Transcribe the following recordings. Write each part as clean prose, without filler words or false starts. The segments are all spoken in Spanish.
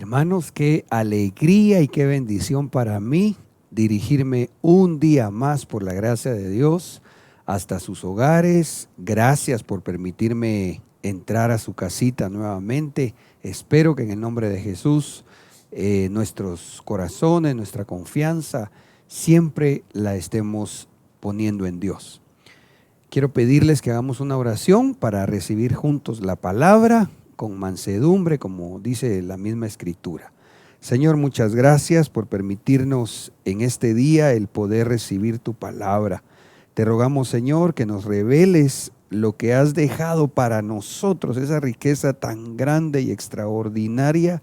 Hermanos, qué alegría y qué bendición para mí dirigirme un día más por la gracia de Dios hasta sus hogares. Gracias por permitirme entrar a su casita nuevamente. Espero que en el nombre de Jesús nuestros corazones, nuestra confianza, siempre la estemos poniendo en Dios. Quiero pedirles que hagamos una oración para recibir juntos la palabra con mansedumbre, como dice la misma Escritura. Señor, muchas gracias por permitirnos en este día el poder recibir tu palabra. Te rogamos, Señor, que nos reveles lo que has dejado para nosotros, esa riqueza tan grande y extraordinaria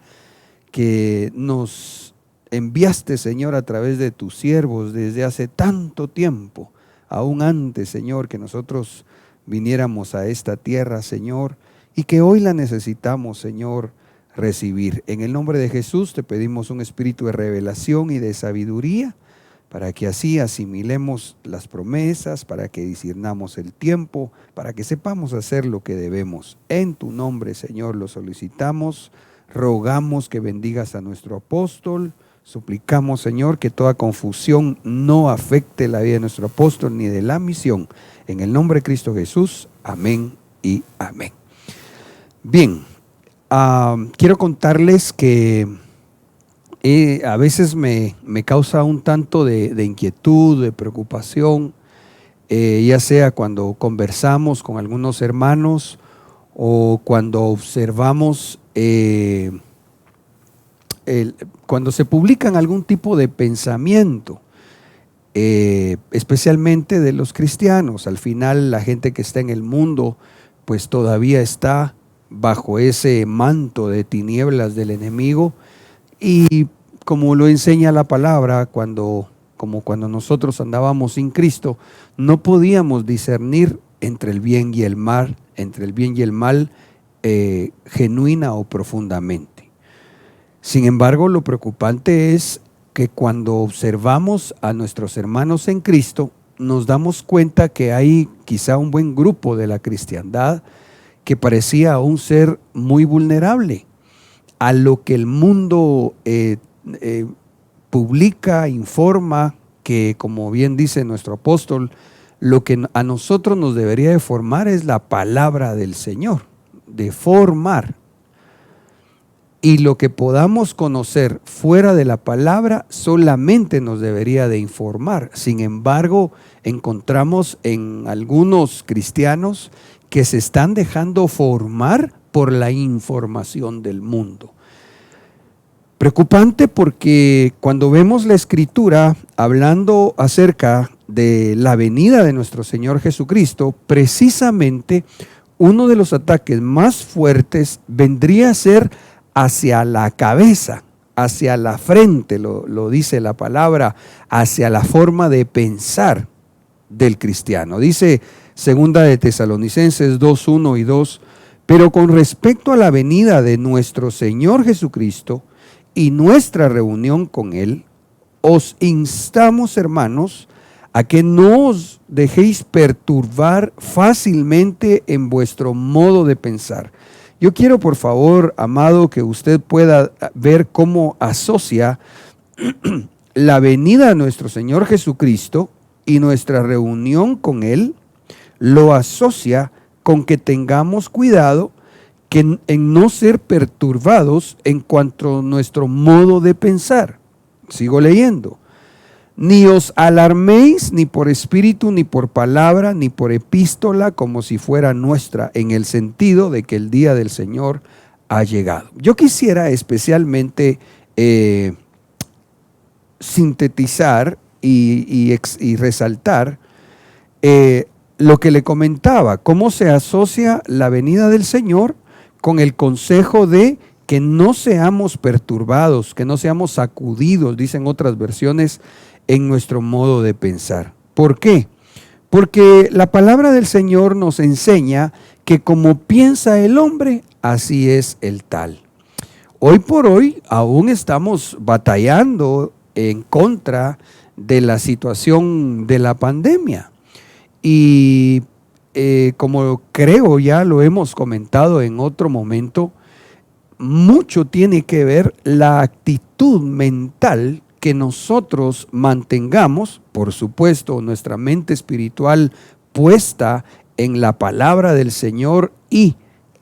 que nos enviaste, Señor, a través de tus siervos desde hace tanto tiempo, aún antes, Señor, que nosotros viniéramos a esta tierra, Señor, y que hoy la necesitamos, Señor, recibir. En el nombre de Jesús te pedimos un espíritu de revelación y de sabiduría para que así asimilemos las promesas, para que discernamos el tiempo, para que sepamos hacer lo que debemos. En tu nombre, Señor, lo solicitamos. Rogamos que bendigas a nuestro apóstol. Suplicamos, Señor, que toda confusión no afecte la vida de nuestro apóstol ni de la misión. En el nombre de Cristo Jesús. Amén y amén. Bien, quiero contarles que a veces me causa un tanto de inquietud, de preocupación, ya sea cuando conversamos con algunos hermanos o cuando observamos, cuando se publican algún tipo de pensamiento, especialmente de los cristianos. Al final la gente que está en el mundo pues todavía está bajo ese manto de tinieblas del enemigo, y como lo enseña la palabra, como cuando nosotros andábamos sin Cristo, no podíamos discernir entre el bien y el mal, genuina o profundamente. Sin embargo, lo preocupante es que cuando observamos a nuestros hermanos en Cristo, nos damos cuenta que hay quizá un buen grupo de la cristiandad que parecía un ser muy vulnerable a lo que el mundo publica, informa, que como bien dice nuestro apóstol, lo que a nosotros nos debería de formar es la palabra del Señor, de formar. Y lo que podamos conocer fuera de la palabra solamente nos debería de informar. Sin embargo, encontramos en algunos cristianos que se están dejando formar por la información del mundo. Preocupante porque cuando vemos la Escritura hablando acerca de la venida de nuestro Señor Jesucristo, precisamente uno de los ataques más fuertes vendría a ser hacia la cabeza, hacia la frente, lo dice la palabra, hacia la forma de pensar del cristiano. Dice Segunda de Tesalonicenses 2:1 y 2, pero con respecto a la venida de nuestro Señor Jesucristo y nuestra reunión con Él, os instamos, hermanos, a que no os dejéis perturbar fácilmente en vuestro modo de pensar. Yo quiero, por favor, amado, que usted pueda ver cómo asocia la venida de nuestro Señor Jesucristo y nuestra reunión con Él, lo asocia con que tengamos cuidado en no ser perturbados en cuanto a nuestro modo de pensar. Sigo leyendo. Ni os alarméis ni por espíritu, ni por palabra, ni por epístola, como si fuera nuestra, en el sentido de que el día del Señor ha llegado. Yo quisiera especialmente sintetizar y resaltar lo que le comentaba, cómo se asocia la venida del Señor con el consejo de que no seamos perturbados, que no seamos sacudidos, dicen otras versiones, en nuestro modo de pensar. ¿Por qué? Porque la palabra del Señor nos enseña que como piensa el hombre, así es el tal. Hoy por hoy aún estamos batallando en contra de la situación de la pandemia. Y como creo ya lo hemos comentado en otro momento, mucho tiene que ver la actitud mental que nosotros mantengamos, por supuesto, nuestra mente espiritual puesta en la palabra del Señor y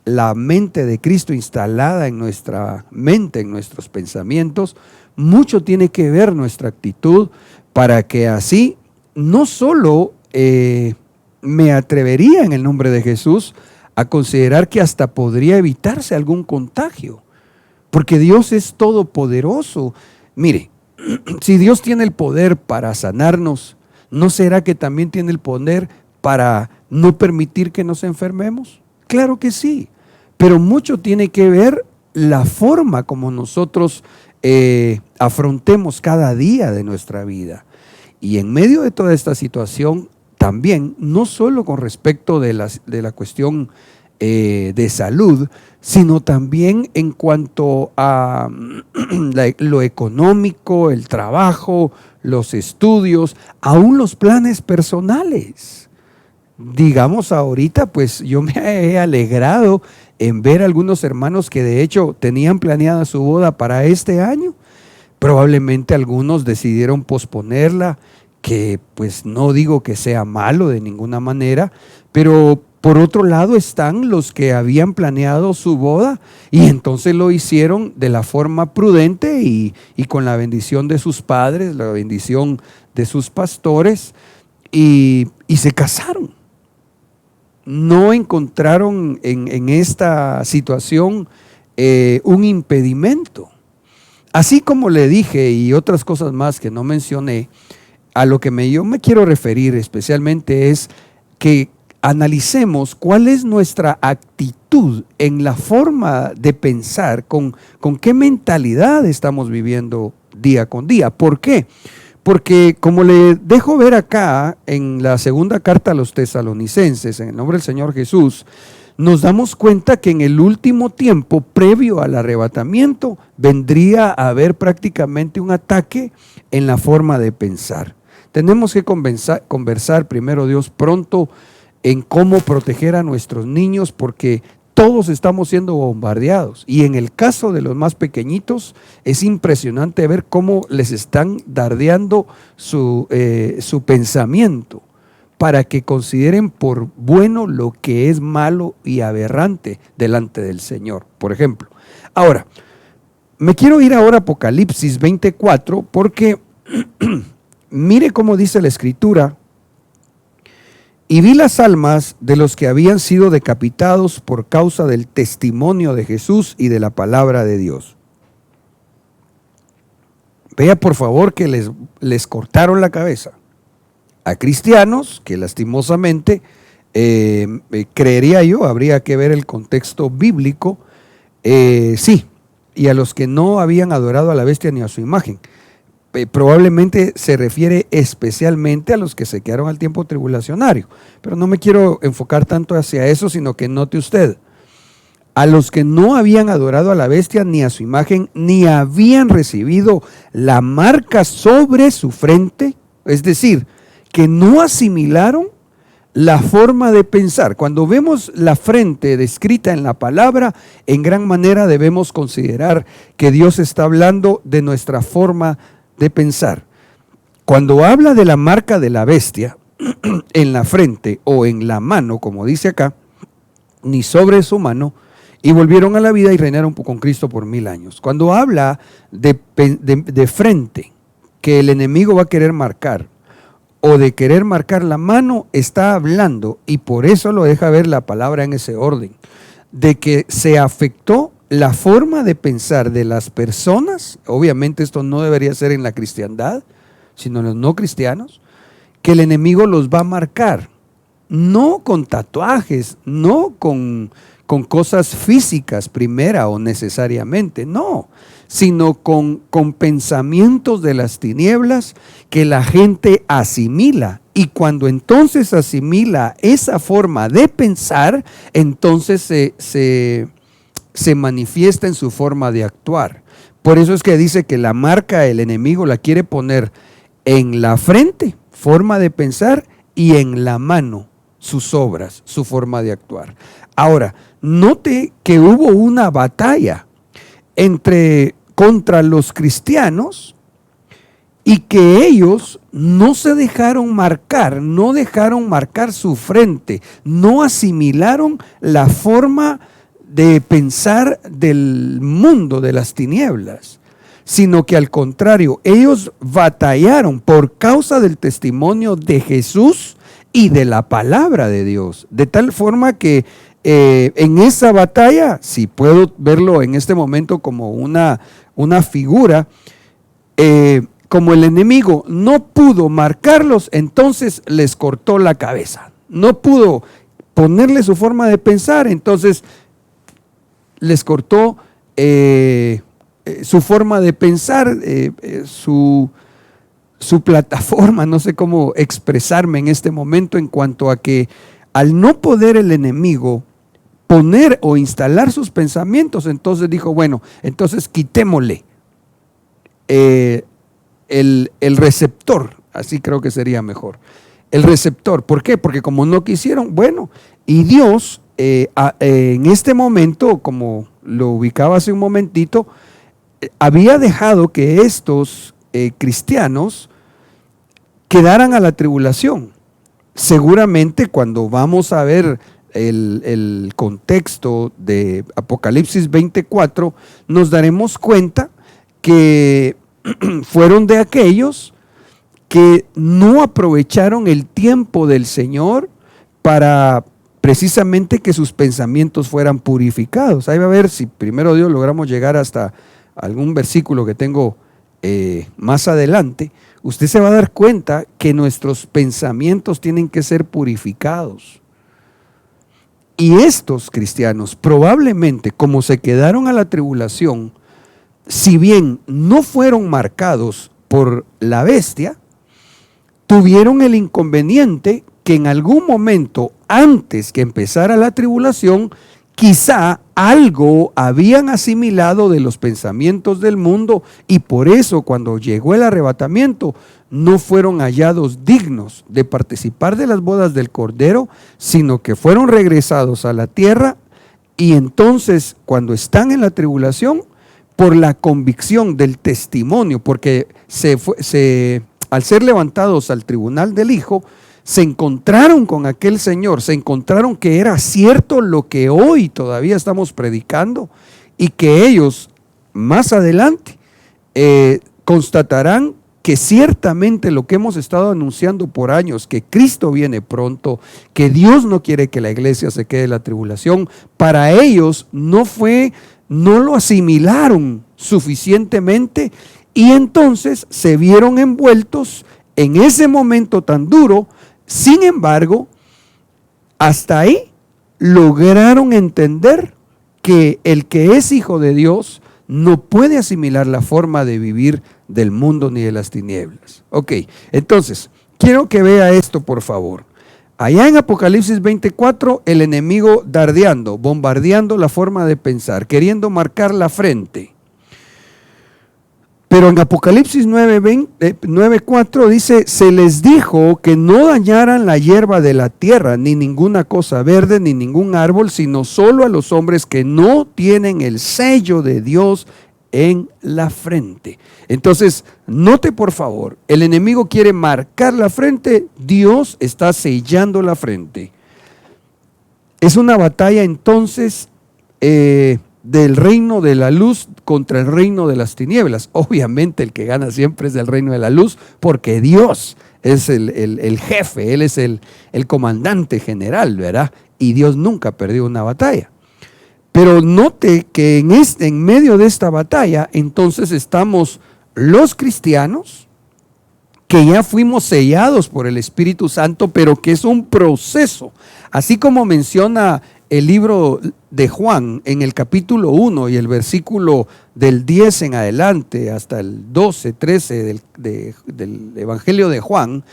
la mente de Cristo instalada en nuestra mente, en nuestros pensamientos. Mucho tiene que ver nuestra actitud para que así no solo me atrevería en el nombre de Jesús a considerar que hasta podría evitarse algún contagio, porque Dios es todopoderoso. Mire, si Dios tiene el poder para sanarnos, ¿no será que también tiene el poder para no permitir que nos enfermemos? Claro que sí, pero mucho tiene que ver la forma como nosotros afrontemos cada día de nuestra vida. Y en medio de toda esta situación, también, no solo con respecto de la cuestión de salud, sino también en cuanto a lo económico, el trabajo, los estudios, aún los planes personales. Digamos ahorita, pues yo me he alegrado en ver algunos hermanos que de hecho tenían planeada su boda para este año. Probablemente algunos decidieron posponerla, que pues no digo que sea malo de ninguna manera, pero por otro lado están los que habían planeado su boda y entonces lo hicieron de la forma prudente y con la bendición de sus padres, la bendición de sus pastores, y se casaron. No encontraron en esta situación un impedimento. Así como le dije y otras cosas más que no mencioné, a lo que yo me quiero referir especialmente es que analicemos cuál es nuestra actitud en la forma de pensar, con qué mentalidad estamos viviendo día con día. ¿Por qué? Porque como le dejo ver acá en la segunda carta a los tesalonicenses, en el nombre del Señor Jesús, nos damos cuenta que en el último tiempo, previo al arrebatamiento, vendría a haber prácticamente un ataque en la forma de pensar. Tenemos que conversar, primero Dios, pronto en cómo proteger a nuestros niños, porque todos estamos siendo bombardeados. Y en el caso de los más pequeñitos, es impresionante ver cómo les están dardeando su pensamiento para que consideren por bueno lo que es malo y aberrante delante del Señor, por ejemplo. Ahora, me quiero ir ahora a Apocalipsis 24, porque mire cómo dice la Escritura: y vi las almas de los que habían sido decapitados por causa del testimonio de Jesús y de la palabra de Dios. Vea por favor que les cortaron la cabeza a cristianos que lastimosamente, creería yo, habría que ver el contexto bíblico, sí, y a los que no habían adorado a la bestia ni a su imagen. Probablemente se refiere especialmente a los que se quedaron al tiempo tribulacionario, pero no me quiero enfocar tanto hacia eso, sino que note usted, a los que no habían adorado a la bestia ni a su imagen, ni habían recibido la marca sobre su frente, es decir, que no asimilaron la forma de pensar. Cuando vemos la frente descrita en la palabra, en gran manera debemos considerar que Dios está hablando de nuestra forma de pensar. Cuando habla de la marca de la bestia en la frente o en la mano, como dice acá, ni sobre su mano, y volvieron a la vida y reinaron con Cristo por 1000 años. Cuando habla de frente, que el enemigo va a querer marcar, o de querer marcar la mano, está hablando, y por eso lo deja ver la palabra en ese orden, de que se afectó la forma de pensar de las personas. Obviamente esto no debería ser en la cristiandad, sino en los no cristianos, que el enemigo los va a marcar, no con tatuajes, no con cosas físicas primera o necesariamente, no, sino con pensamientos de las tinieblas que la gente asimila. Y cuando entonces asimila esa forma de pensar, entonces se manifiesta en su forma de actuar. Por eso es que dice que la marca el enemigo la quiere poner en la frente, forma de pensar, y en la mano, sus obras, su forma de actuar. Ahora, note que hubo una batalla contra los cristianos, y que ellos no se dejaron marcar, no dejaron marcar su frente, no asimilaron la forma de pensar del mundo de las tinieblas, sino que al contrario, ellos batallaron por causa del testimonio de Jesús y de la palabra de Dios, de tal forma que en esa batalla, si puedo verlo en este momento como una figura, como el enemigo no pudo marcarlos, entonces les cortó la cabeza, no pudo ponerle su forma de pensar, entonces les cortó su forma de pensar, su plataforma. No sé cómo expresarme en este momento en cuanto a que al no poder el enemigo poner o instalar sus pensamientos, entonces dijo, bueno, entonces quitémosle el receptor, así creo que sería mejor, el receptor. ¿Por qué? Porque como no quisieron, bueno, y Dios en este momento, como lo ubicaba hace un momentito, había dejado que estos cristianos quedaran a la tribulación. Seguramente cuando vamos a ver el contexto de Apocalipsis 24, nos daremos cuenta que fueron de aquellos que no aprovecharon el tiempo del Señor para precisamente que sus pensamientos fueran purificados. Ahí va a ver si primero Dios logramos llegar hasta algún versículo que tengo más adelante. Usted se va a dar cuenta que nuestros pensamientos tienen que ser purificados. Y estos cristianos probablemente, como se quedaron a la tribulación, si bien no fueron marcados por la bestia, tuvieron el inconveniente que en algún momento antes que empezara la tribulación, quizá algo habían asimilado de los pensamientos del mundo, y por eso cuando llegó el arrebatamiento no fueron hallados dignos de participar de las bodas del Cordero, sino que fueron regresados a la tierra. Y entonces cuando están en la tribulación, por la convicción del testimonio, porque al ser levantados al tribunal del Hijo, se encontraron con aquel Señor, se encontraron que era cierto lo que hoy todavía estamos predicando, y que ellos más adelante constatarán que ciertamente lo que hemos estado anunciando por años, que Cristo viene pronto, que Dios no quiere que la iglesia se quede en la tribulación, para ellos no lo asimilaron suficientemente, y entonces se vieron envueltos en ese momento tan duro. Sin embargo, hasta ahí lograron entender que el que es hijo de Dios no puede asimilar la forma de vivir del mundo ni de las tinieblas. Ok, entonces, quiero que vea esto, por favor. Allá en Apocalipsis 24, el enemigo dardeando, bombardeando la forma de pensar, queriendo marcar la frente. Pero en Apocalipsis 9:4 dice, se les dijo que no dañaran la hierba de la tierra, ni ninguna cosa verde, ni ningún árbol, sino solo a los hombres que no tienen el sello de Dios en la frente. Entonces, note por favor, el enemigo quiere marcar la frente, Dios está sellando la frente. Es una batalla entonces del reino de la luz contra el reino de las tinieblas. Obviamente el que gana siempre es del reino de la luz, porque Dios es el jefe, Él es el comandante general, ¿verdad? Y Dios nunca perdió una batalla. Pero note que en medio de esta batalla, entonces estamos los cristianos, que ya fuimos sellados por el Espíritu Santo, pero que es un proceso. Así como menciona el libro de Juan en el capítulo 1 y el versículo del 10 en adelante hasta el 12, 13 del Evangelio de Juan,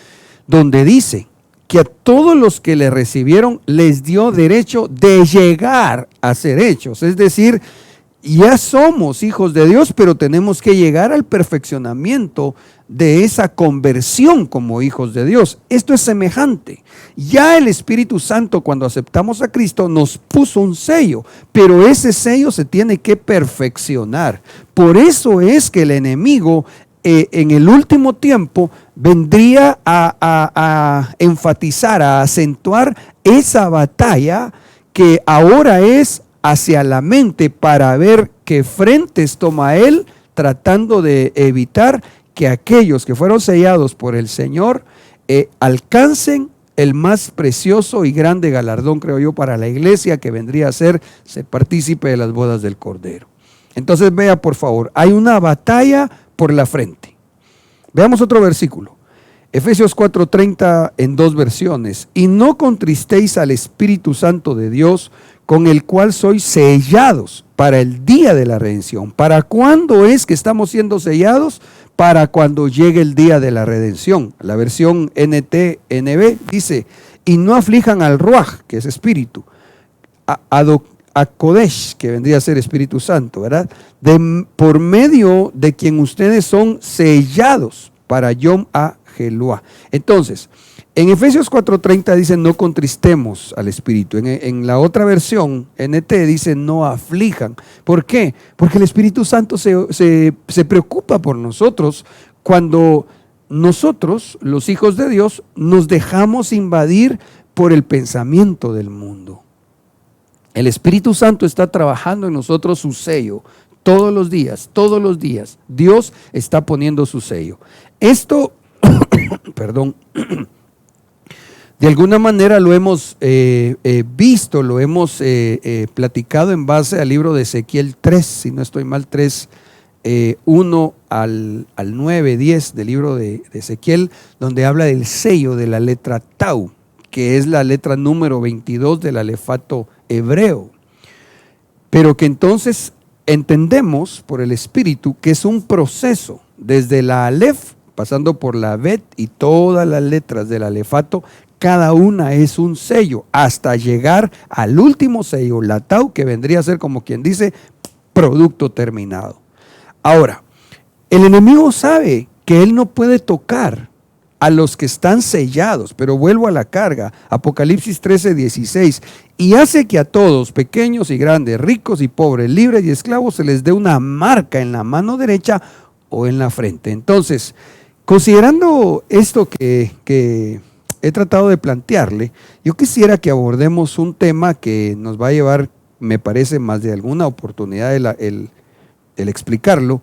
donde dice que a todos los que le recibieron les dio derecho de llegar a ser hechos. Es decir, ya somos hijos de Dios, pero tenemos que llegar al perfeccionamiento de esa conversión como hijos de Dios. Esto es semejante. Ya el Espíritu Santo, cuando aceptamos a Cristo, nos puso un sello, pero ese sello se tiene que perfeccionar. Por eso es que el enemigo en el último tiempo vendría a enfatizar, a acentuar esa batalla que ahora es hacia la mente, para ver qué frentes toma él, tratando de evitar que aquellos que fueron sellados por el Señor alcancen el más precioso y grande galardón, creo yo, para la iglesia, que vendría a ser partícipe de las bodas del Cordero. Entonces vea, por favor, hay una batalla por la frente. Veamos otro versículo. Efesios 4:30 en 2 versiones. Y no contristéis al Espíritu Santo de Dios, con el cual sois sellados para el día de la redención. ¿Para cuándo es que estamos siendo sellados? Para cuando llegue el día de la redención. La versión NTNB dice, y no aflijan al Ruaj, que es espíritu, a Kodesh, que vendría a ser Espíritu Santo, ¿verdad? Por medio de quien ustedes son sellados para Yom HaGeluah. Entonces, en Efesios 4:30 dice no contristemos al Espíritu. En la otra versión, NT, dice no aflijan. ¿Por qué? Porque el Espíritu Santo se preocupa por nosotros cuando nosotros, los hijos de Dios, nos dejamos invadir por el pensamiento del mundo. El Espíritu Santo está trabajando en nosotros su sello. Todos los días, Dios está poniendo su sello. Esto, perdón, de alguna manera lo hemos visto, lo hemos platicado en base al libro de Ezequiel 3, si no estoy mal, 3, 1 al 9, 10 del libro de Ezequiel, donde habla del sello de la letra Tau, que es la letra número 22 del alefato hebreo. Pero que entonces entendemos por el Espíritu que es un proceso, desde la Alef, pasando por la Bet y todas las letras del alefato, cada una es un sello, hasta llegar al último sello, la Tau, que vendría a ser, como quien dice, producto terminado. Ahora, el enemigo sabe que él no puede tocar a los que están sellados, pero vuelvo a la carga, Apocalipsis 13:16, y hace que a todos, pequeños y grandes, ricos y pobres, libres y esclavos, se les dé una marca en la mano derecha o en la frente. Entonces, considerando esto que he tratado de plantearle, yo quisiera que abordemos un tema que nos va a llevar, me parece, más de alguna oportunidad el explicarlo,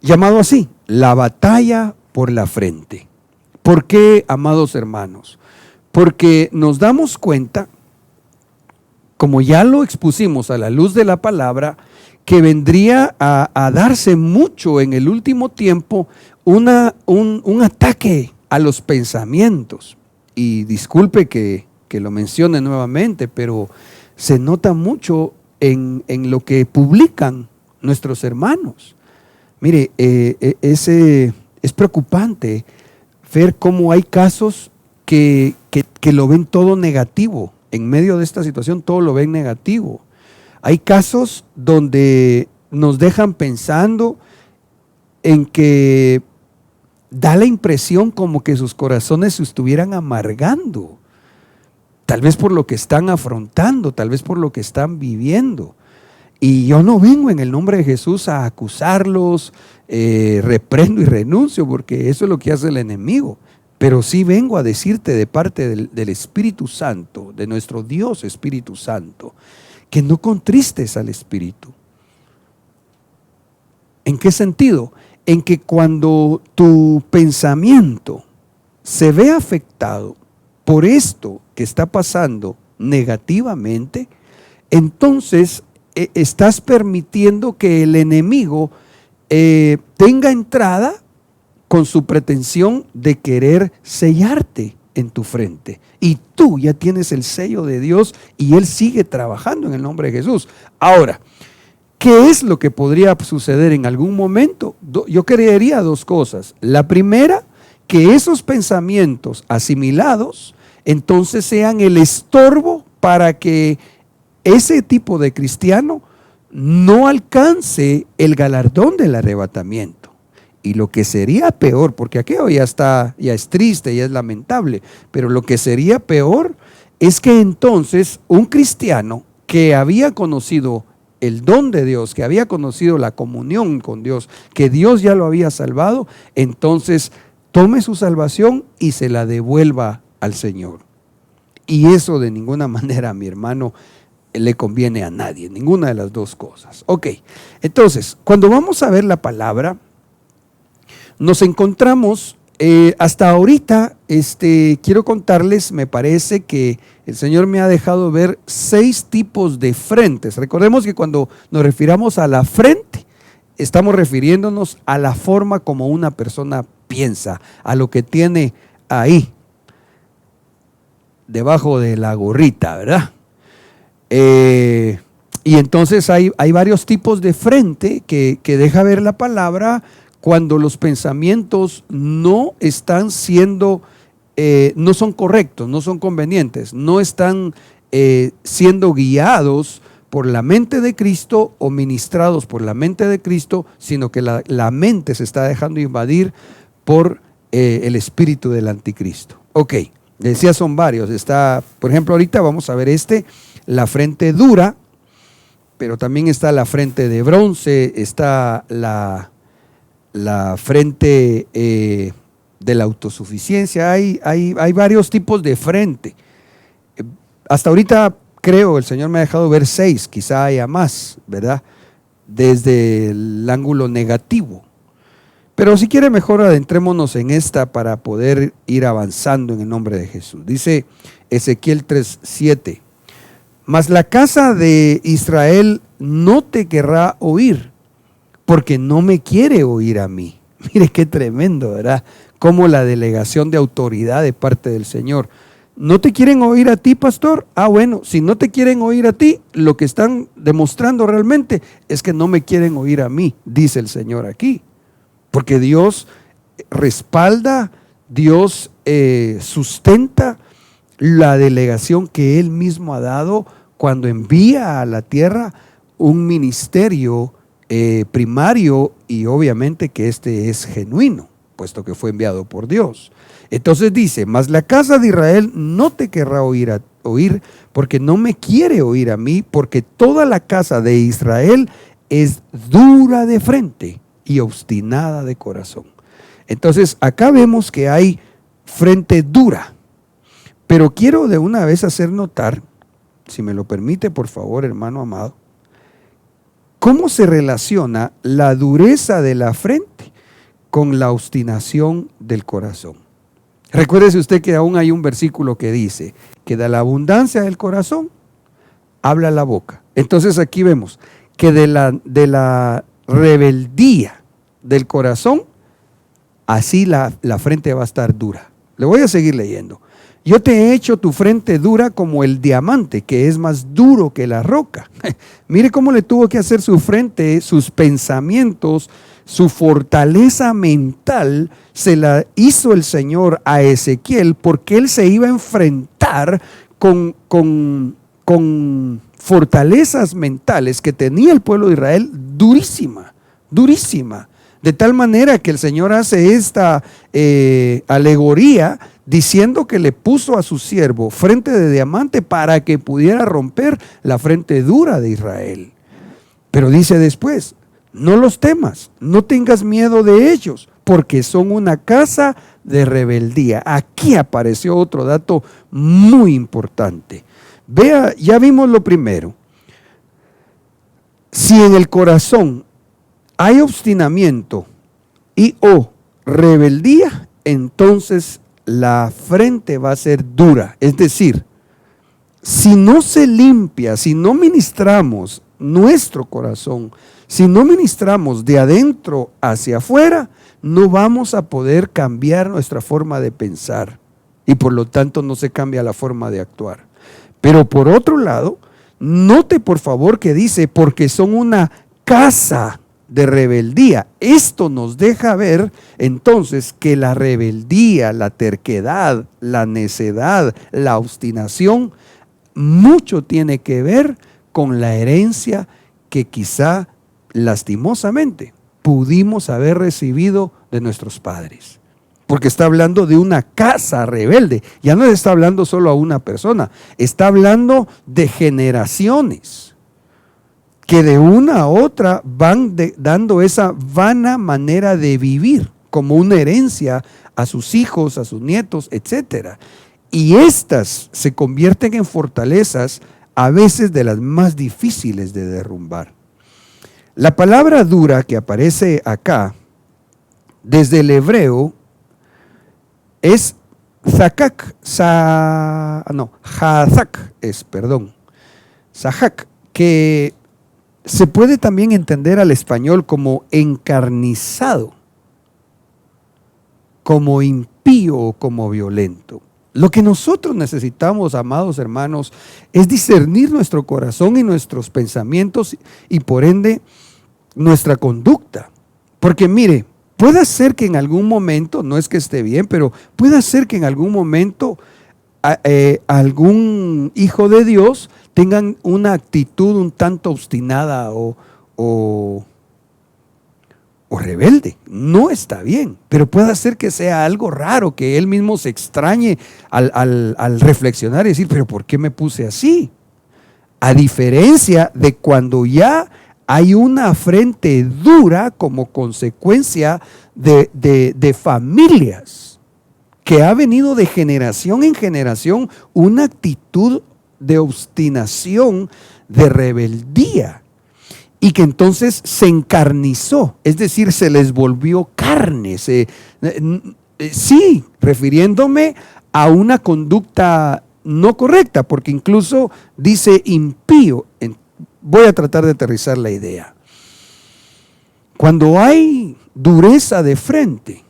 llamado así, la batalla por la frente. ¿Por qué, amados hermanos? Porque nos damos cuenta, como ya lo expusimos a la luz de la palabra, que vendría a darse mucho en el último tiempo un ataque a los pensamientos. Y disculpe que lo mencione nuevamente, pero se nota mucho en lo que publican nuestros hermanos. Mire, es preocupante ver cómo hay casos que lo ven todo negativo. En medio de esta situación todo lo ven negativo. Hay casos donde nos dejan pensando en que da la impresión como que sus corazones se estuvieran amargando. Tal vez por lo que están afrontando, tal vez por lo que están viviendo. Y yo no vengo en el nombre de Jesús a acusarlos, reprendo y renuncio, porque eso es lo que hace el enemigo. Pero sí vengo a decirte de parte del Espíritu Santo, de nuestro Dios Espíritu Santo, que no contristes al Espíritu. ¿En qué sentido? En que cuando tu pensamiento se ve afectado por esto que está pasando negativamente, entonces estás permitiendo que el enemigo tenga entrada con su pretensión de querer sellarte en tu frente. Y tú ya tienes el sello de Dios y Él sigue trabajando en el nombre de Jesús. Ahora, ¿qué es lo que podría suceder en algún momento? Yo creería dos cosas. La primera, que esos pensamientos asimilados entonces sean el estorbo para que ese tipo de cristiano no alcance el galardón del arrebatamiento. Y lo que sería peor, porque aquello ya es triste, ya es lamentable, pero lo que sería peor es que entonces un cristiano que había conocido el don de Dios, que había conocido la comunión con Dios, que Dios ya lo había salvado, entonces tome su salvación y se la devuelva al Señor. Y eso de ninguna manera, mi hermano, le conviene a nadie, ninguna de las dos cosas. Ok, entonces, cuando vamos a ver la palabra, nos encontramos, hasta ahorita, quiero contarles, me parece que el Señor me ha dejado ver 6 tipos de frentes. Recordemos que cuando nos refiramos a la frente, estamos refiriéndonos a la forma como una persona piensa, a lo que tiene ahí, debajo de la gorrita, ¿verdad? Y entonces hay varios tipos de frente que deja ver la palabra cuando los pensamientos no están siendo, no son correctos, no son convenientes, no están siendo guiados por la mente de Cristo o ministrados por la mente de Cristo, sino que la mente se está dejando invadir por el espíritu del anticristo. Ok, decía son varios, está, por ejemplo, ahorita vamos a ver la frente dura, pero también está la frente de bronce, está la frente de la autosuficiencia, hay varios tipos de frente. Hasta ahorita creo, el Señor me ha dejado ver 6, quizá haya más, ¿verdad? Desde el ángulo negativo. Pero si quiere, mejor adentrémonos en esta para poder ir avanzando en el nombre de Jesús. Dice Ezequiel 3:7: mas la casa de Israel no te querrá oír, porque no me quiere oír a mí. Mire qué tremendo, ¿verdad? Como la delegación de autoridad de parte del Señor. ¿No te quieren oír a ti, pastor? Ah, bueno, si no te quieren oír a ti, lo que están demostrando realmente es que no me quieren oír a mí, dice el Señor aquí. Porque Dios respalda, Dios sustenta la delegación que Él mismo ha dado cuando envía a la tierra un ministerio primario, y obviamente que es genuino, puesto que fue enviado por Dios. Entonces dice: mas la casa de Israel no te querrá oír, porque no me quiere oír a mí, porque toda la casa de Israel es dura de frente y obstinada de corazón. Entonces acá vemos que hay frente dura, pero quiero de una vez hacer notar, si me lo permite por favor, hermano amado, cómo se relaciona la dureza de la frente con la obstinación del corazón. Recuérdese usted que aún hay un versículo que dice que de la abundancia del corazón habla la boca. Entonces aquí vemos que de la rebeldía del corazón, así la frente va a estar dura. Le voy a seguir leyendo. Yo te he hecho tu frente dura como el diamante, que es más duro que la roca. Mire cómo le tuvo que hacer su frente, sus pensamientos, su fortaleza mental, se la hizo el Señor a Ezequiel, porque él se iba a enfrentar con fortalezas mentales que tenía el pueblo de Israel durísima, durísima. De tal manera que el Señor hace esta alegoría diciendo que le puso a su siervo frente de diamante para que pudiera romper la frente dura de Israel. Pero dice después: no los temas, no tengas miedo de ellos, porque son una casa de rebeldía. Aquí apareció otro dato muy importante. Vea, ya vimos lo primero. Si en el corazón hay obstinamiento y o rebeldía, entonces la frente va a ser dura. Es decir, si no se limpia, si no ministramos nuestro corazón, si no ministramos de adentro hacia afuera, no vamos a poder cambiar nuestra forma de pensar y por lo tanto no se cambia la forma de actuar. Pero por otro lado, note por favor que dice: porque son una casa de rebeldía. Esto nos deja ver entonces que la rebeldía, la terquedad, la necedad, la obstinación, mucho tiene que ver con la herencia que quizá lastimosamente pudimos haber recibido de nuestros padres. Porque está hablando de una casa rebelde. Ya no está hablando solo a una persona, está hablando de generaciones que de una a otra van dando esa vana manera de vivir como una herencia a sus hijos, a sus nietos, etcétera. Y estas se convierten en fortalezas a veces de las más difíciles de derrumbar. La palabra dura que aparece acá, desde el hebreo, es Zahak, Zahak, que se puede también entender al español como encarnizado, como impío o como violento. Lo que nosotros necesitamos, amados hermanos, es discernir nuestro corazón y nuestros pensamientos y por ende nuestra conducta. Porque mire, puede ser que en algún momento, no es que esté bien, pero puede ser que en algún momento algún hijo de Dios tengan una actitud un tanto obstinada o rebelde. No está bien, pero puede ser que sea algo raro, que él mismo se extrañe al reflexionar y decir, pero ¿por qué me puse así? A diferencia de cuando ya hay una frente dura como consecuencia de familias que ha venido de generación en generación una actitud de obstinación, de rebeldía, y que entonces se encarnizó, es decir, se les volvió carne, sí, refiriéndome a una conducta no correcta, porque incluso dice impío. Voy a tratar de aterrizar la idea. Cuando hay dureza de frente,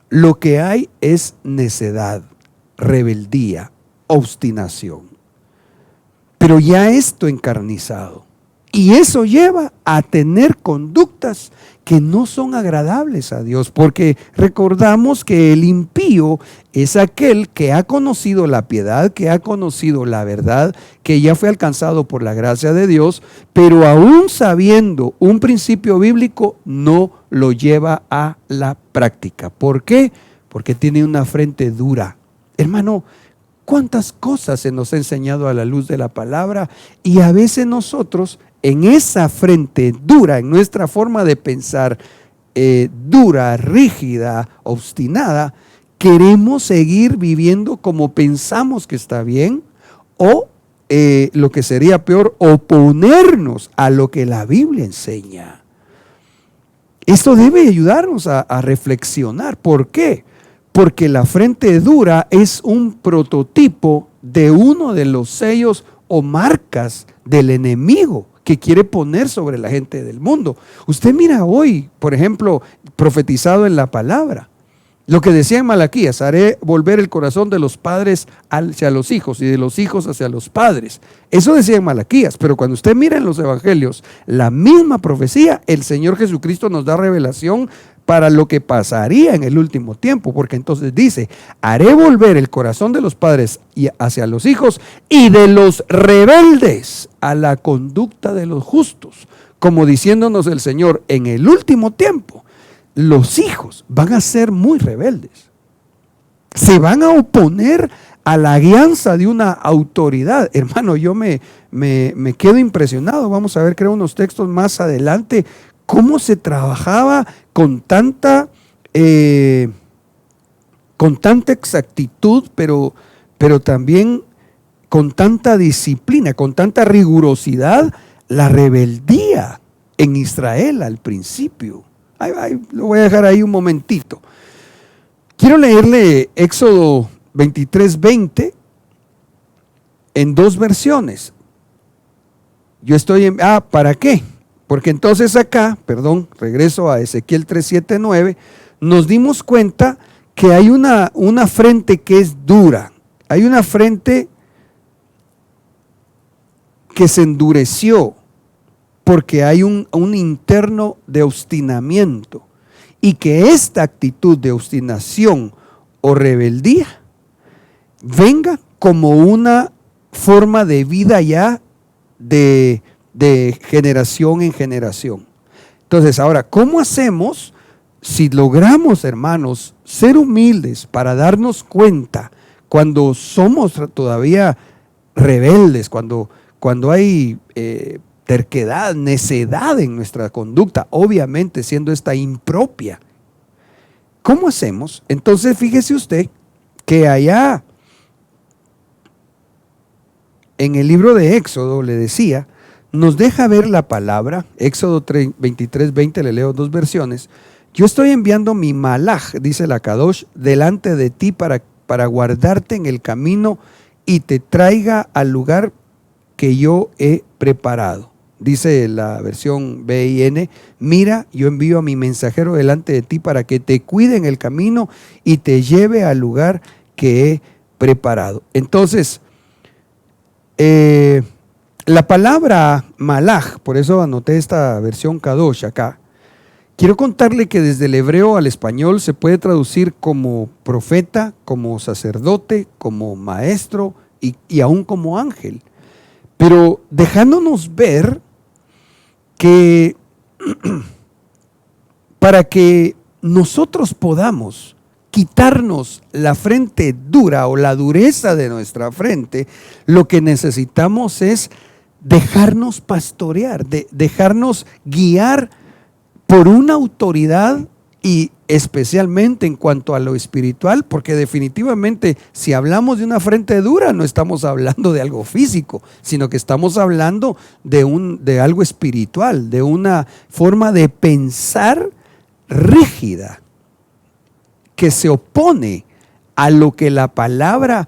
lo que hay es necedad, rebeldía, obstinación. Pero ya esto encarnizado. Y eso lleva a tener conductas que no son agradables a Dios, porque recordamos que el impío es aquel que ha conocido la piedad, que ha conocido la verdad, que ya fue alcanzado por la gracia de Dios, pero aún sabiendo un principio bíblico no lo lleva a la práctica. ¿Por qué? Porque tiene una frente dura. Hermano, ¿cuántas cosas se nos ha enseñado a la luz de la palabra? Y a veces nosotros en esa frente dura, en nuestra forma de pensar dura, rígida, obstinada, queremos seguir viviendo como pensamos que está bien, o lo que sería peor, oponernos a lo que la Biblia enseña. Esto debe ayudarnos a reflexionar. ¿Por qué? Porque la frente dura es un prototipo de uno de los sellos o marcas del enemigo que quiere poner sobre la gente del mundo. Usted mira hoy, por ejemplo, profetizado en la palabra, lo que decía en Malaquías: haré volver el corazón de los padres hacia los hijos y de los hijos hacia los padres. Eso decía en Malaquías, pero cuando usted mira en los evangelios la misma profecía, el Señor Jesucristo nos da revelación para lo que pasaría en el último tiempo, porque entonces dice: haré volver el corazón de los padres hacia los hijos y de los rebeldes a la conducta de los justos, como diciéndonos el Señor, en el último tiempo los hijos van a ser muy rebeldes, se van a oponer a la guianza de una autoridad. Hermano, yo me quedo impresionado. Vamos a ver, creo, unos textos más adelante, cómo se trabajaba con tanta exactitud, pero también con tanta disciplina, con tanta rigurosidad, la rebeldía en Israel al principio. Lo voy a dejar ahí un momentito. Quiero leerle Éxodo 23:20 en dos versiones. Yo estoy en... ¿para qué? Porque entonces acá, regreso a Ezequiel 3:7-9, nos dimos cuenta que hay una frente que es dura, hay una frente que se endureció porque hay un interno de obstinamiento, y que esta actitud de obstinación o rebeldía venga como una forma de vida ya de de generación en generación. Entonces, ahora, ¿cómo hacemos si logramos, hermanos, ser humildes para darnos cuenta cuando somos todavía rebeldes, cuando hay terquedad, necedad en nuestra conducta, obviamente siendo esta impropia? ¿Cómo hacemos? Entonces, fíjese usted que allá en el libro de Éxodo, le decía, nos deja ver la palabra. Éxodo 23:20, le leo 2 versiones. Yo estoy enviando mi malaj, dice la Kadosh, delante de ti para guardarte en el camino y te traiga al lugar que yo he preparado. Dice la versión BIN, mira, yo envío a mi mensajero delante de ti para que te cuide en el camino y te lleve al lugar que he preparado. Entonces, la palabra malaj, por eso anoté esta versión Kadosh acá. Quiero contarle que desde el hebreo al español se puede traducir como profeta, como sacerdote, como maestro y aún como ángel. Pero dejándonos ver que para que nosotros podamos quitarnos la frente dura o la dureza de nuestra frente, lo que necesitamos es dejarnos pastorear, dejarnos guiar por una autoridad, y especialmente en cuanto a lo espiritual, porque definitivamente si hablamos de una frente dura no estamos hablando de algo físico, sino que estamos hablando de algo espiritual, de una forma de pensar rígida que se opone a lo que la palabra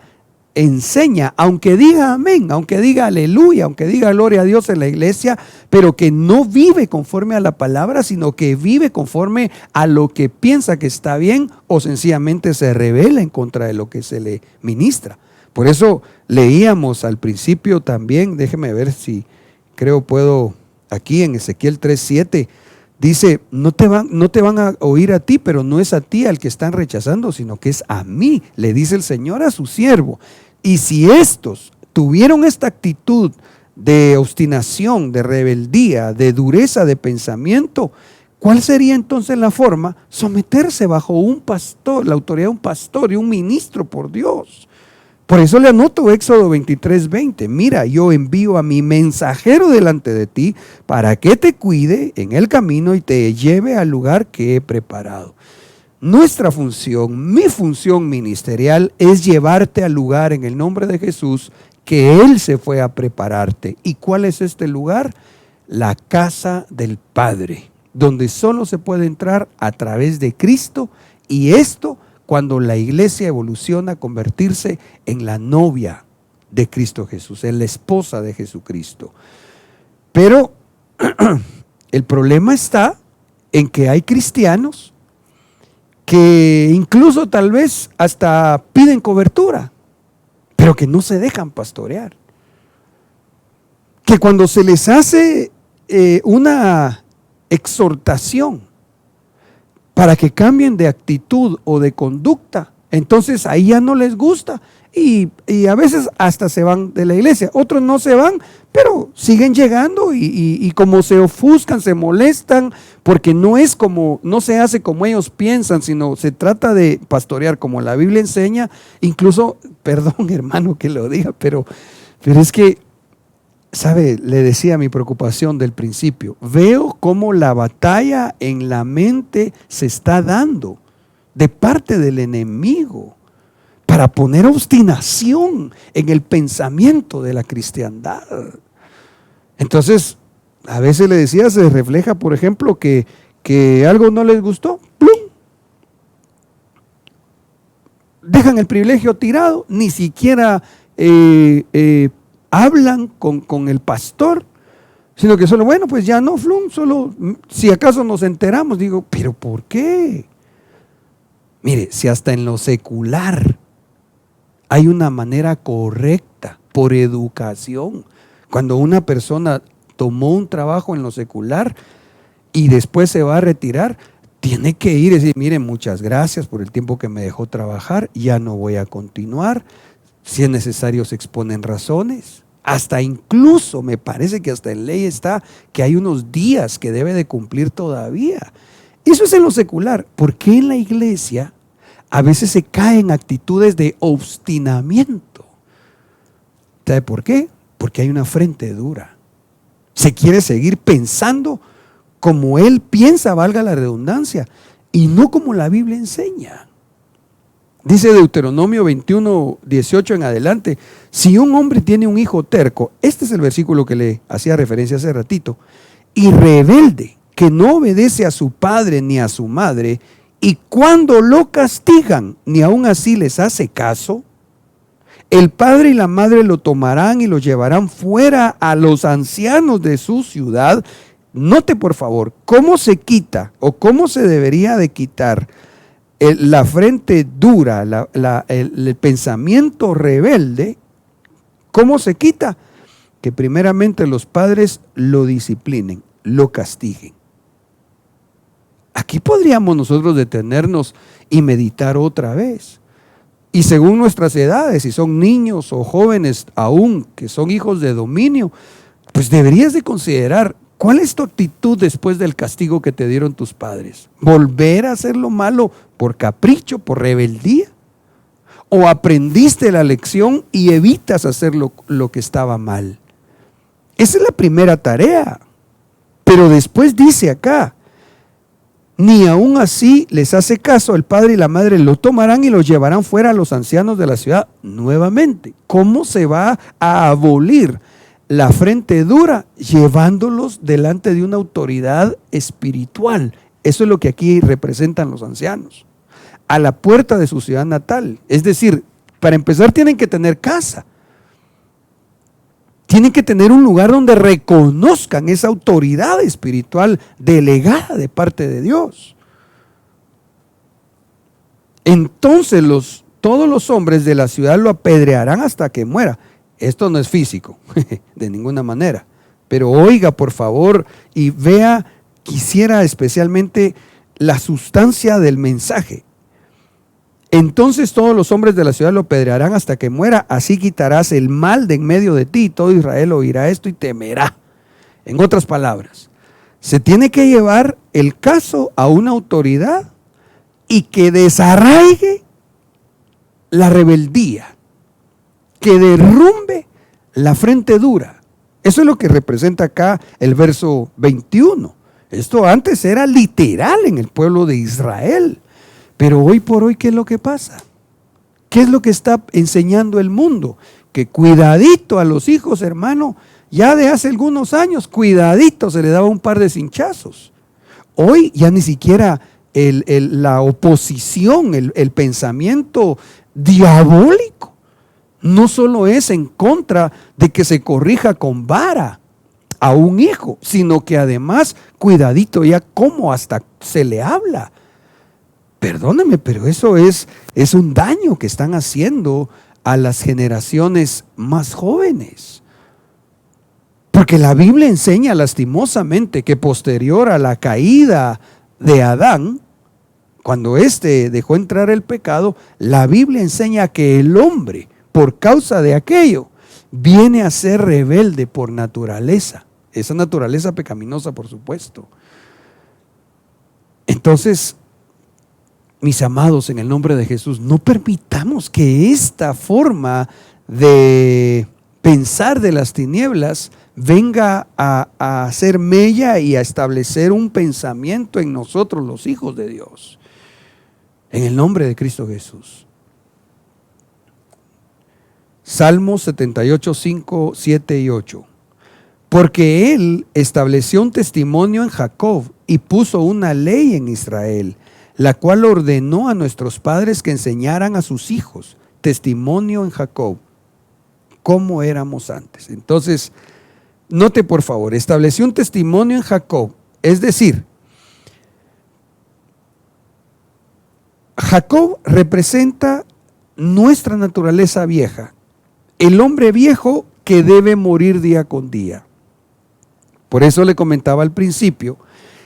enseña, aunque diga amén, aunque diga aleluya, aunque diga gloria a Dios en la iglesia, pero que no vive conforme a la palabra, sino que vive conforme a lo que piensa que está bien, o sencillamente se rebela en contra de lo que se le ministra. Por eso leíamos al principio también, déjeme ver si creo puedo, aquí en Ezequiel 3:7, dice, no te van a oír a ti, pero no es a ti al que están rechazando, sino que es a mí, le dice el Señor a su siervo. Y si estos tuvieron esta actitud de obstinación, de rebeldía, de dureza de pensamiento, ¿cuál sería entonces la forma? Someterse bajo un pastor, la autoridad de un pastor y un ministro por Dios. Por eso le anoto Éxodo 23:20. Mira, yo envío a mi mensajero delante de ti para que te cuide en el camino y te lleve al lugar que he preparado. Nuestra función, mi función ministerial es llevarte al lugar en el nombre de Jesús que Él se fue a prepararte. ¿Y cuál es este lugar? La casa del Padre, donde solo se puede entrar a través de Cristo, y esto cuando la iglesia evoluciona a convertirse en la novia de Cristo Jesús, en la esposa de Jesucristo. Pero el problema está en que hay cristianos que incluso tal vez hasta piden cobertura, pero que no se dejan pastorear. Que cuando se les hace una exhortación para que cambien de actitud o de conducta, entonces ahí ya no les gusta y a veces hasta se van de la iglesia. Otros no se van, pero siguen llegando y como se ofuscan, se molestan, porque no se hace como ellos piensan, sino se trata de pastorear como la Biblia enseña. Incluso, perdón hermano que lo diga, pero es que, ¿sabe? Le decía mi preocupación del principio. Veo cómo la batalla en la mente se está dando de parte del enemigo para poner obstinación en el pensamiento de la cristiandad. Entonces, a veces le decía, se refleja, por ejemplo, que algo no les gustó, ¡plum! Dejan el privilegio tirado, ni siquiera hablan con el pastor, sino que solo, bueno, pues ya no, flum, solo si acaso nos enteramos. Digo, ¿pero por qué? Mire, si hasta en lo secular hay una manera correcta, por educación, cuando una persona tomó un trabajo en lo secular y después se va a retirar, tiene que ir y decir, mire, muchas gracias por el tiempo que me dejó trabajar, ya no voy a continuar. Si es necesario se exponen razones. Hasta incluso me parece que hasta en ley está que hay unos días que debe de cumplir todavía. Eso es en lo secular. ¿Por qué en la iglesia a veces se caen actitudes de obstinamiento? ¿Sabe por qué? Porque hay una frente dura. Se quiere seguir pensando como él piensa, valga la redundancia, y no como la Biblia enseña. Dice Deuteronomio 21, 18 en adelante, si un hombre tiene un hijo terco, este es el versículo que le hacía referencia hace ratito, y rebelde, que no obedece a su padre ni a su madre, y cuando lo castigan, ni aun así les hace caso, el padre y la madre lo tomarán y lo llevarán fuera a los ancianos de su ciudad. Note por favor, cómo se quita o cómo se debería de quitar la frente dura, el pensamiento rebelde. ¿Cómo se quita? Que primeramente los padres lo disciplinen, lo castiguen. Aquí podríamos nosotros detenernos y meditar otra vez. Y según nuestras edades, si son niños o jóvenes aún que son hijos de dominio, pues deberías de considerar cuál es tu actitud después del castigo que te dieron tus padres. ¿Volver a hacer lo malo por capricho, por rebeldía? ¿O aprendiste la lección y evitas hacer lo que estaba mal? Esa es la primera tarea. Pero después dice acá, ni aún así les hace caso, el padre y la madre lo tomarán y lo llevarán fuera a los ancianos de la ciudad nuevamente. ¿Cómo se va a abolir la frente dura? Llevándolos delante de una autoridad espiritual. Eso es lo que aquí representan los ancianos. A la puerta de su ciudad natal. Es decir, para empezar tienen que tener casa. Tienen que tener un lugar donde reconozcan esa autoridad espiritual delegada de parte de Dios. Entonces todos los hombres de la ciudad lo apedrearán hasta que muera. Esto no es físico, de ninguna manera. Pero oiga, por favor, y vea, quisiera especialmente la sustancia del mensaje. Entonces todos los hombres de la ciudad lo apedrearán hasta que muera, así quitarás el mal de en medio de ti, y todo Israel oirá esto y temerá. En otras palabras, se tiene que llevar el caso a una autoridad y que desarraigue la rebeldía, que derrumbe la frente dura. Eso es lo que representa acá el verso 21. Esto antes era literal en el pueblo de Israel. Pero hoy por hoy, ¿qué es lo que pasa? ¿Qué es lo que está enseñando el mundo? Que cuidadito a los hijos, hermano, ya de hace algunos años, cuidadito se le daba un par de cinchazos. Hoy ya ni siquiera la oposición, el pensamiento diabólico, no solo es en contra de que se corrija con vara a un hijo, sino que además, cuidadito ya cómo hasta se le habla. Perdóneme, pero eso es un daño que están haciendo a las generaciones más jóvenes. Porque la Biblia enseña lastimosamente que posterior a la caída de Adán, cuando éste dejó entrar el pecado, la Biblia enseña que el hombre, por causa de aquello, viene a ser rebelde por naturaleza. Esa naturaleza pecaminosa, por supuesto. Entonces, mis amados, en el nombre de Jesús, no permitamos que esta forma de pensar de las tinieblas venga a hacer mella y a establecer un pensamiento en nosotros, los hijos de Dios. En el nombre de Cristo Jesús. Salmos 78, 5, 7 y 8. Porque Él estableció un testimonio en Jacob y puso una ley en Israel, la cual ordenó a nuestros padres que enseñaran a sus hijos, testimonio en Jacob, cómo éramos antes. Entonces, note por favor, estableció un testimonio en Jacob, es decir, Jacob representa nuestra naturaleza vieja, el hombre viejo que debe morir día con día. Por eso le comentaba al principio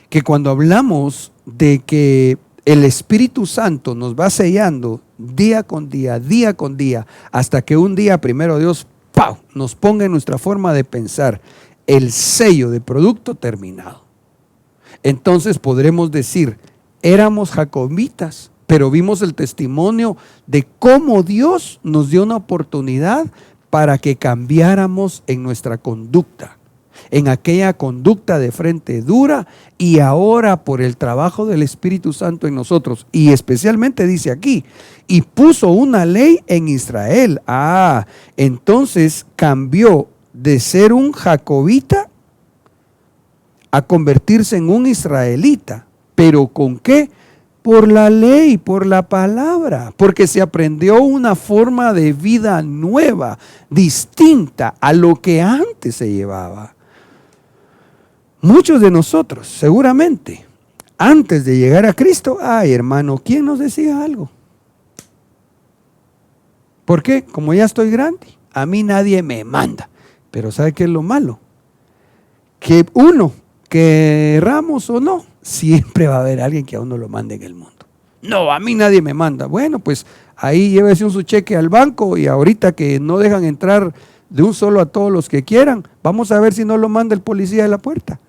que cuando hablamos de que el Espíritu Santo nos va sellando día con día, hasta que un día, primero Dios, ¡pau!, nos ponga en nuestra forma de pensar el sello de producto terminado. Entonces podremos decir, éramos jacobitas, pero vimos el testimonio de cómo Dios nos dio una oportunidad para que cambiáramos en nuestra conducta, en aquella conducta de frente dura, y ahora por el trabajo del Espíritu Santo en nosotros, y especialmente dice aquí, y puso una ley en Israel. Entonces cambió de ser un jacobita a convertirse en un israelita. ¿Pero con qué? Por la ley, por la palabra, porque se aprendió una forma de vida nueva, distinta a lo que antes se llevaba. Muchos de nosotros, seguramente, antes de llegar a Cristo, hermano, ¿quién nos decía algo? ¿Por qué? Como ya estoy grande, a mí nadie me manda. Pero ¿sabe qué es lo malo? Que uno, querramos o no, siempre va a haber alguien que a uno lo mande en el mundo. No, a mí nadie me manda. Bueno, pues ahí llévese su cheque al banco, y ahorita que no dejan entrar de un solo a todos los que quieran, vamos a ver si no lo manda el policía de la puerta.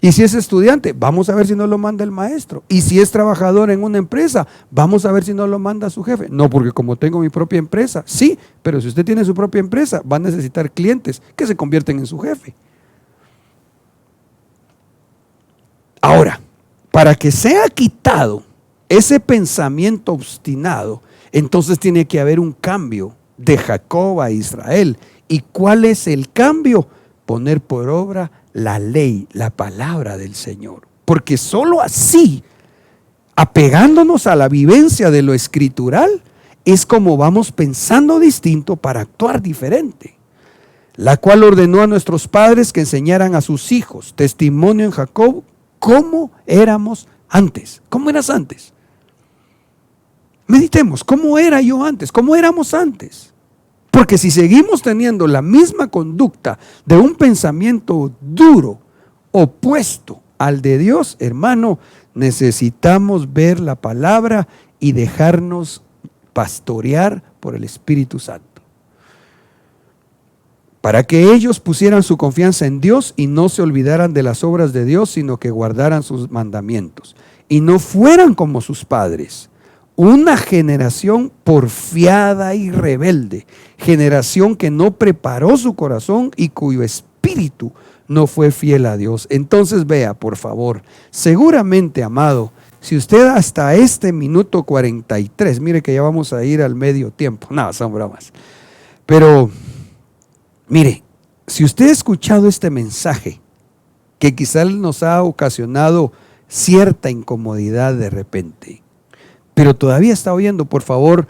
Y si es estudiante, vamos a ver si no lo manda el maestro. Y si es trabajador en una empresa, vamos a ver si no lo manda su jefe. No, porque como tengo mi propia empresa, sí, pero si usted tiene su propia empresa, va a necesitar clientes que se convierten en su jefe. Ahora, para que sea quitado ese pensamiento obstinado, entonces tiene que haber un cambio de Jacob a Israel. ¿Y cuál es el cambio? Poner por obra la ley, la palabra del Señor. Porque solo así, apegándonos a la vivencia de lo escritural, es como vamos pensando distinto para actuar diferente. La cual ordenó a nuestros padres que enseñaran a sus hijos, testimonio en Jacob, cómo éramos antes. ¿Cómo eras antes? Meditemos, ¿cómo era yo antes? ¿Cómo éramos antes? Porque si seguimos teniendo la misma conducta de un pensamiento duro, opuesto al de Dios, hermano, necesitamos ver la palabra y dejarnos pastorear por el Espíritu Santo. Para que ellos pusieran su confianza en Dios y no se olvidaran de las obras de Dios, sino que guardaran sus mandamientos y no fueran como sus padres, una generación porfiada y rebelde, generación que no preparó su corazón y cuyo espíritu no fue fiel a Dios. Entonces vea, por favor, seguramente, amado, si usted hasta este minuto 43, mire que ya vamos a ir al medio tiempo, no, son bromas, pero mire, si usted ha escuchado este mensaje, que quizás nos ha ocasionado cierta incomodidad de repente, pero todavía está oyendo, por favor,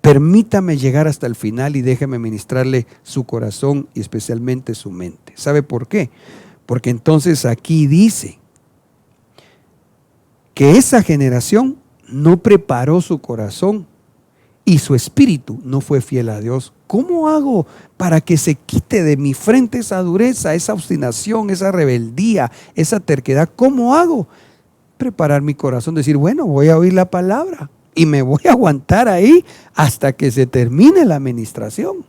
permítame llegar hasta el final y déjeme ministrarle su corazón y especialmente su mente. ¿Sabe por qué? Porque entonces aquí dice que esa generación no preparó su corazón y su espíritu no fue fiel a Dios. ¿Cómo hago para que se quite de mi frente esa dureza, esa obstinación, esa rebeldía, esa terquedad? ¿Cómo hago? Preparar mi corazón, decir, bueno, voy a oír la palabra y me voy a aguantar ahí hasta que se termine la administración.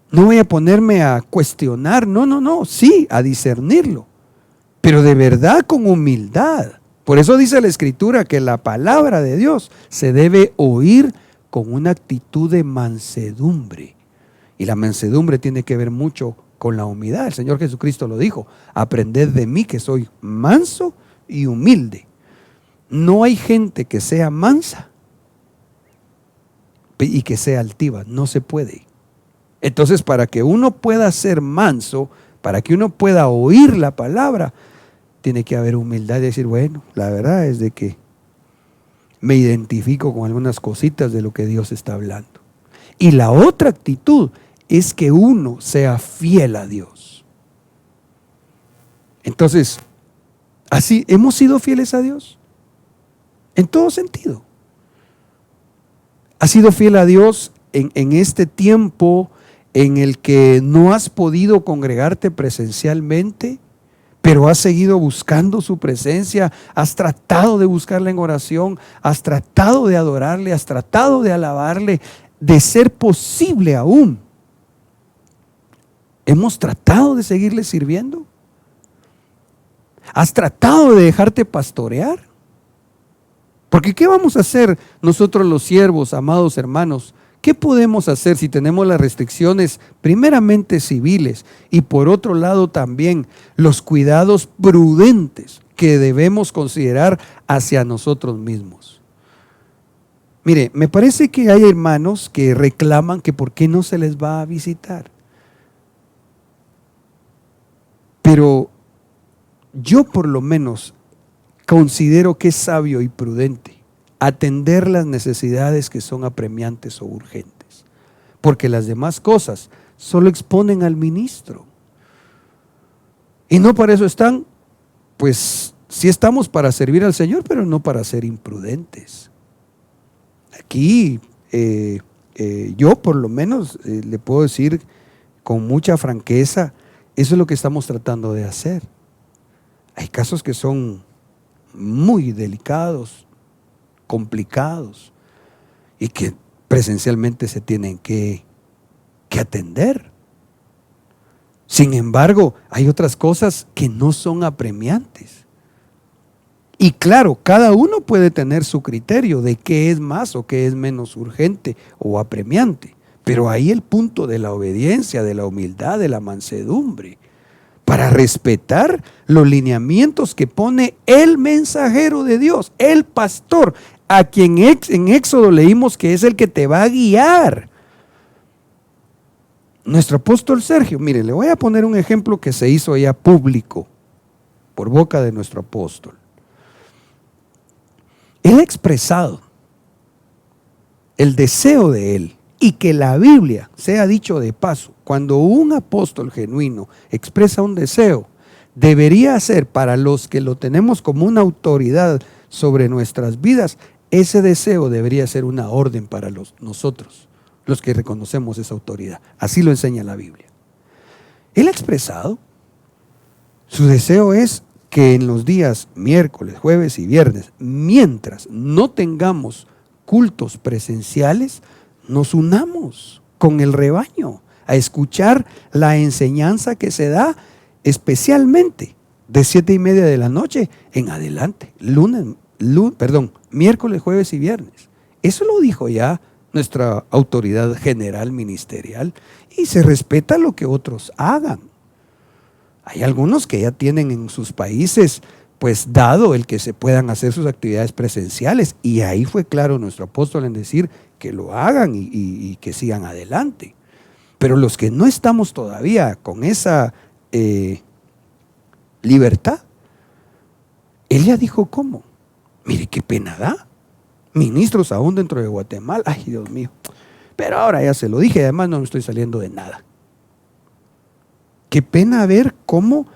No voy a ponerme a cuestionar, no, sí, a discernirlo, pero de verdad con humildad. Por eso dice la Escritura que la palabra de Dios se debe oír con una actitud de mansedumbre. Y la mansedumbre tiene que ver mucho con la humildad. El Señor Jesucristo lo dijo: aprended de mí que soy manso y humilde. No hay gente que sea mansa y que sea altiva, no se puede. Entonces, para que uno pueda ser manso, para que uno pueda oír la palabra, tiene que haber humildad y decir, bueno, la verdad es de que me identifico con algunas cositas de lo que Dios está hablando. Y la otra actitud es que uno sea fiel a Dios. Entonces, así, ¿hemos sido fieles a Dios? En todo sentido. ¿Has sido fiel a Dios en este tiempo en el que no has podido congregarte presencialmente, pero has seguido buscando su presencia? Has tratado de buscarla en oración, has tratado de adorarle, has tratado de alabarle de ser posible aún, ¿hemos tratado de seguirle sirviendo? ¿Has tratado de dejarte pastorear? Porque ¿qué vamos a hacer nosotros los siervos, amados hermanos? ¿Qué podemos hacer si tenemos las restricciones primeramente civiles y por otro lado también los cuidados prudentes que debemos considerar hacia nosotros mismos? Mire, me parece que hay hermanos que reclaman que por qué no se les va a visitar. Pero yo por lo menos considero que es sabio y prudente atender las necesidades que son apremiantes o urgentes, porque las demás cosas solo exponen al ministro. Y no para eso están, pues sí estamos para servir al Señor, pero no para ser imprudentes. Aquí yo por lo menos le puedo decir con mucha franqueza, eso es lo que estamos tratando de hacer. Hay casos que son muy delicados, complicados y que presencialmente se tienen que atender. Sin embargo, hay otras cosas que no son apremiantes. Y claro, cada uno puede tener su criterio de qué es más o qué es menos urgente o apremiante. Pero ahí el punto de la obediencia, de la humildad, de la mansedumbre, para respetar los lineamientos que pone el mensajero de Dios, el pastor, a quien en Éxodo leímos que es el que te va a guiar. Nuestro apóstol Sergio, mire, le voy a poner un ejemplo que se hizo ya público por boca de nuestro apóstol. Él ha expresado el deseo de él, y que la Biblia, sea dicho de paso, cuando un apóstol genuino expresa un deseo, debería ser para los que lo tenemos como una autoridad sobre nuestras vidas, ese deseo debería ser una orden para nosotros, los que reconocemos esa autoridad. Así lo enseña la Biblia. Él ha expresado, su deseo es que en los días miércoles, jueves y viernes, mientras no tengamos cultos presenciales, nos unamos con el rebaño a escuchar la enseñanza que se da especialmente de 7:30 de la noche en adelante, miércoles, jueves y viernes. Eso lo dijo ya nuestra autoridad general ministerial y se respeta lo que otros hagan. Hay algunos que ya tienen en sus países pues dado el que se puedan hacer sus actividades presenciales, y ahí fue claro nuestro apóstol en decir que lo hagan y que sigan adelante. Pero los que no estamos todavía con esa libertad, él ya dijo cómo. Mire qué pena da. Ministros aún dentro de Guatemala, ay Dios mío. Pero ahora ya se lo dije, además no me estoy saliendo de nada. Qué pena ver cómo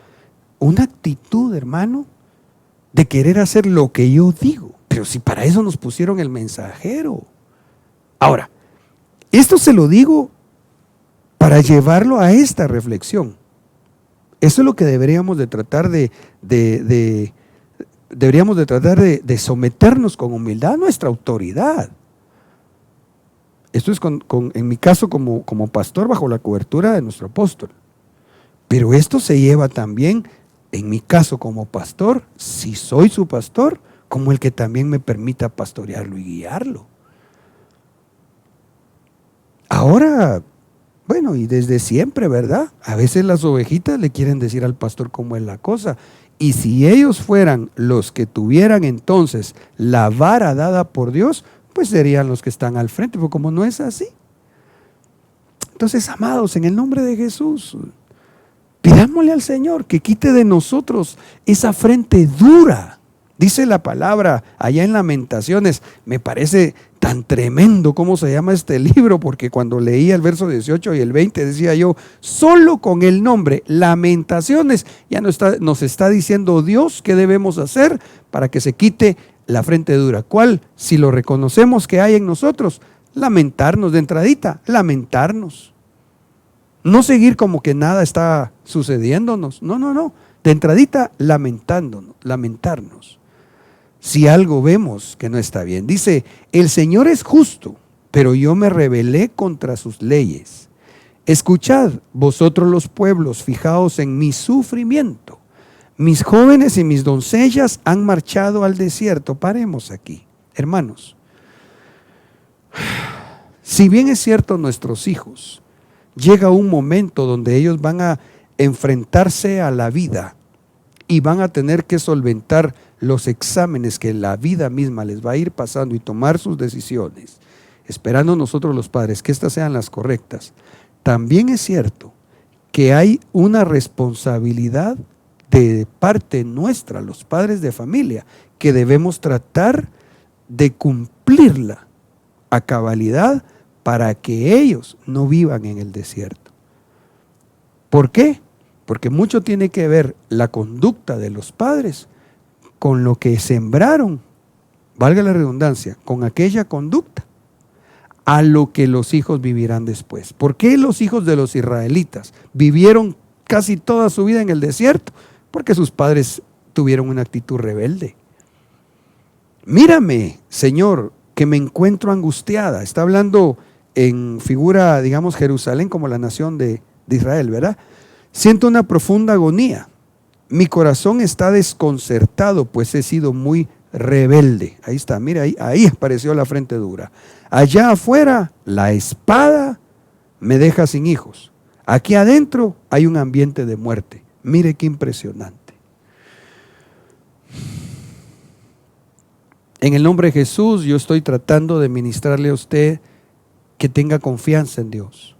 una actitud, hermano, de querer hacer lo que yo digo. Pero si para eso nos pusieron el mensajero. Ahora, esto se lo digo para llevarlo a esta reflexión. Eso es lo que deberíamos de tratar de someternos con humildad a nuestra autoridad. Esto es en mi caso como pastor bajo la cobertura de nuestro apóstol. Pero esto se lleva también, en mi caso como pastor, si soy su pastor, como el que también me permita pastorearlo y guiarlo. Ahora, bueno, y desde siempre, ¿verdad? A veces las ovejitas le quieren decir al pastor cómo es la cosa. Y si ellos fueran los que tuvieran entonces la vara dada por Dios, pues serían los que están al frente, pero como no es así. Entonces, amados, en el nombre de Jesús, pidámosle al Señor que quite de nosotros esa frente dura. Dice la palabra allá en Lamentaciones, me parece tan tremendo cómo se llama este libro, porque cuando leía el verso 18 y el 20 decía yo, solo con el nombre Lamentaciones ya nos está diciendo Dios qué debemos hacer para que se quite la frente dura. ¿Cuál? Si lo reconocemos que hay en nosotros, lamentarnos de entradita, lamentarnos. No seguir como que nada está sucediéndonos, no, de entradita lamentarnos. Si algo vemos que no está bien, dice, el Señor es justo pero yo me rebelé contra sus leyes. Escuchad, vosotros los pueblos, fijaos en mi sufrimiento. Mis jóvenes y mis doncellas han marchado al desierto. Paremos aquí, hermanos. Si bien es cierto, nuestros hijos, llega un momento donde ellos van a enfrentarse a la vida y van a tener que solventar los exámenes que la vida misma les va a ir pasando y tomar sus decisiones, esperando nosotros los padres que estas sean las correctas. También es cierto que hay una responsabilidad de parte nuestra, los padres de familia, que debemos tratar de cumplirla a cabalidad para que ellos no vivan en el desierto. ¿Por qué? Porque mucho tiene que ver la conducta de los padres con lo que sembraron, valga la redundancia, con aquella conducta, a lo que los hijos vivirán después. ¿Por qué los hijos de los israelitas vivieron casi toda su vida en el desierto? Porque sus padres tuvieron una actitud rebelde. Mírame, Señor, que me encuentro angustiada. Está hablando en figura, digamos, Jerusalén como la nación de Israel, ¿verdad? Siento una profunda agonía. Mi corazón está desconcertado, pues he sido muy rebelde. Ahí está, mira, ahí apareció la frente dura. Allá afuera, la espada me deja sin hijos. Aquí adentro hay un ambiente de muerte. Mire qué impresionante. En el nombre de Jesús, yo estoy tratando de ministrarle a usted que tenga confianza en Dios.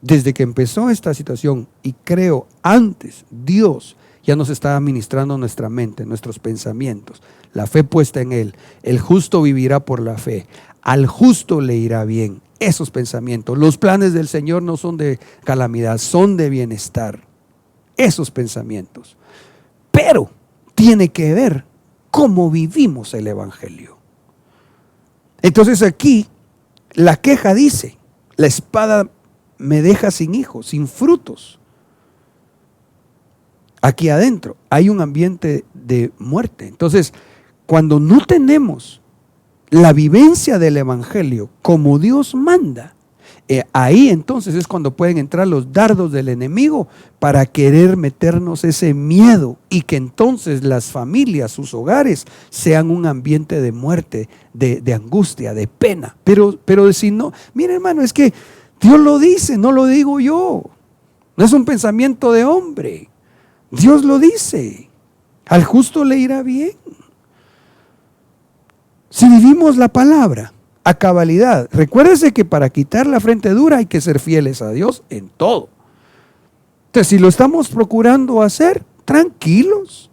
Desde que empezó esta situación, y creo antes, Dios ya nos estaba ministrando nuestra mente, nuestros pensamientos, la fe puesta en Él. El justo vivirá por la fe, al justo le irá bien. Esos pensamientos, los planes del Señor no son de calamidad, son de bienestar. Esos pensamientos. Pero tiene que ver cómo vivimos el Evangelio. Entonces aquí la queja dice, la espada me deja sin hijos, sin frutos. Aquí adentro hay un ambiente de muerte. Entonces, cuando no tenemos la vivencia del Evangelio como Dios manda, ahí entonces es cuando pueden entrar los dardos del enemigo para querer meternos ese miedo y que entonces las familias, sus hogares, sean un ambiente de muerte, de angustia, de pena. Pero si no, mire hermano, es que Dios lo dice, no lo digo yo. No es un pensamiento de hombre. Dios lo dice. Al justo le irá bien. Si vivimos la palabra a cabalidad, recuérdese que para quitar la frente dura hay que ser fieles a Dios en todo. Entonces, si lo estamos procurando hacer, tranquilos.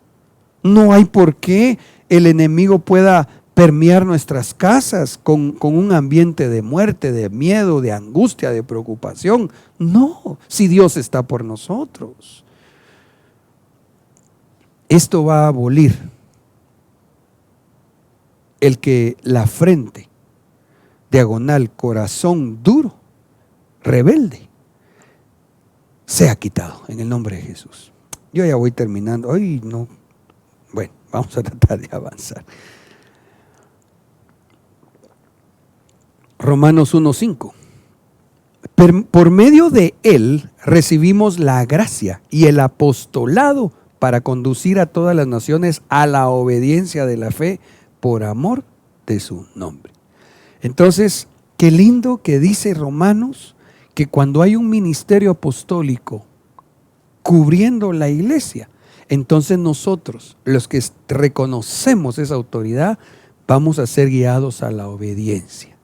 No hay por qué el enemigo pueda permear nuestras casas con un ambiente de muerte, de miedo, de angustia, de preocupación. No, si Dios está por nosotros. Esto va a abolir el que la frente, diagonal, corazón duro, rebelde, sea quitado en el nombre de Jesús. Yo ya voy terminando. Ay, no. Bueno, vamos a tratar de avanzar. Romanos 1:5. Por medio de él recibimos la gracia y el apostolado para conducir a todas las naciones a la obediencia de la fe por amor de su nombre. Entonces, qué lindo que dice Romanos que cuando hay un ministerio apostólico cubriendo la iglesia, entonces nosotros, los que reconocemos esa autoridad, vamos a ser guiados a la obediencia.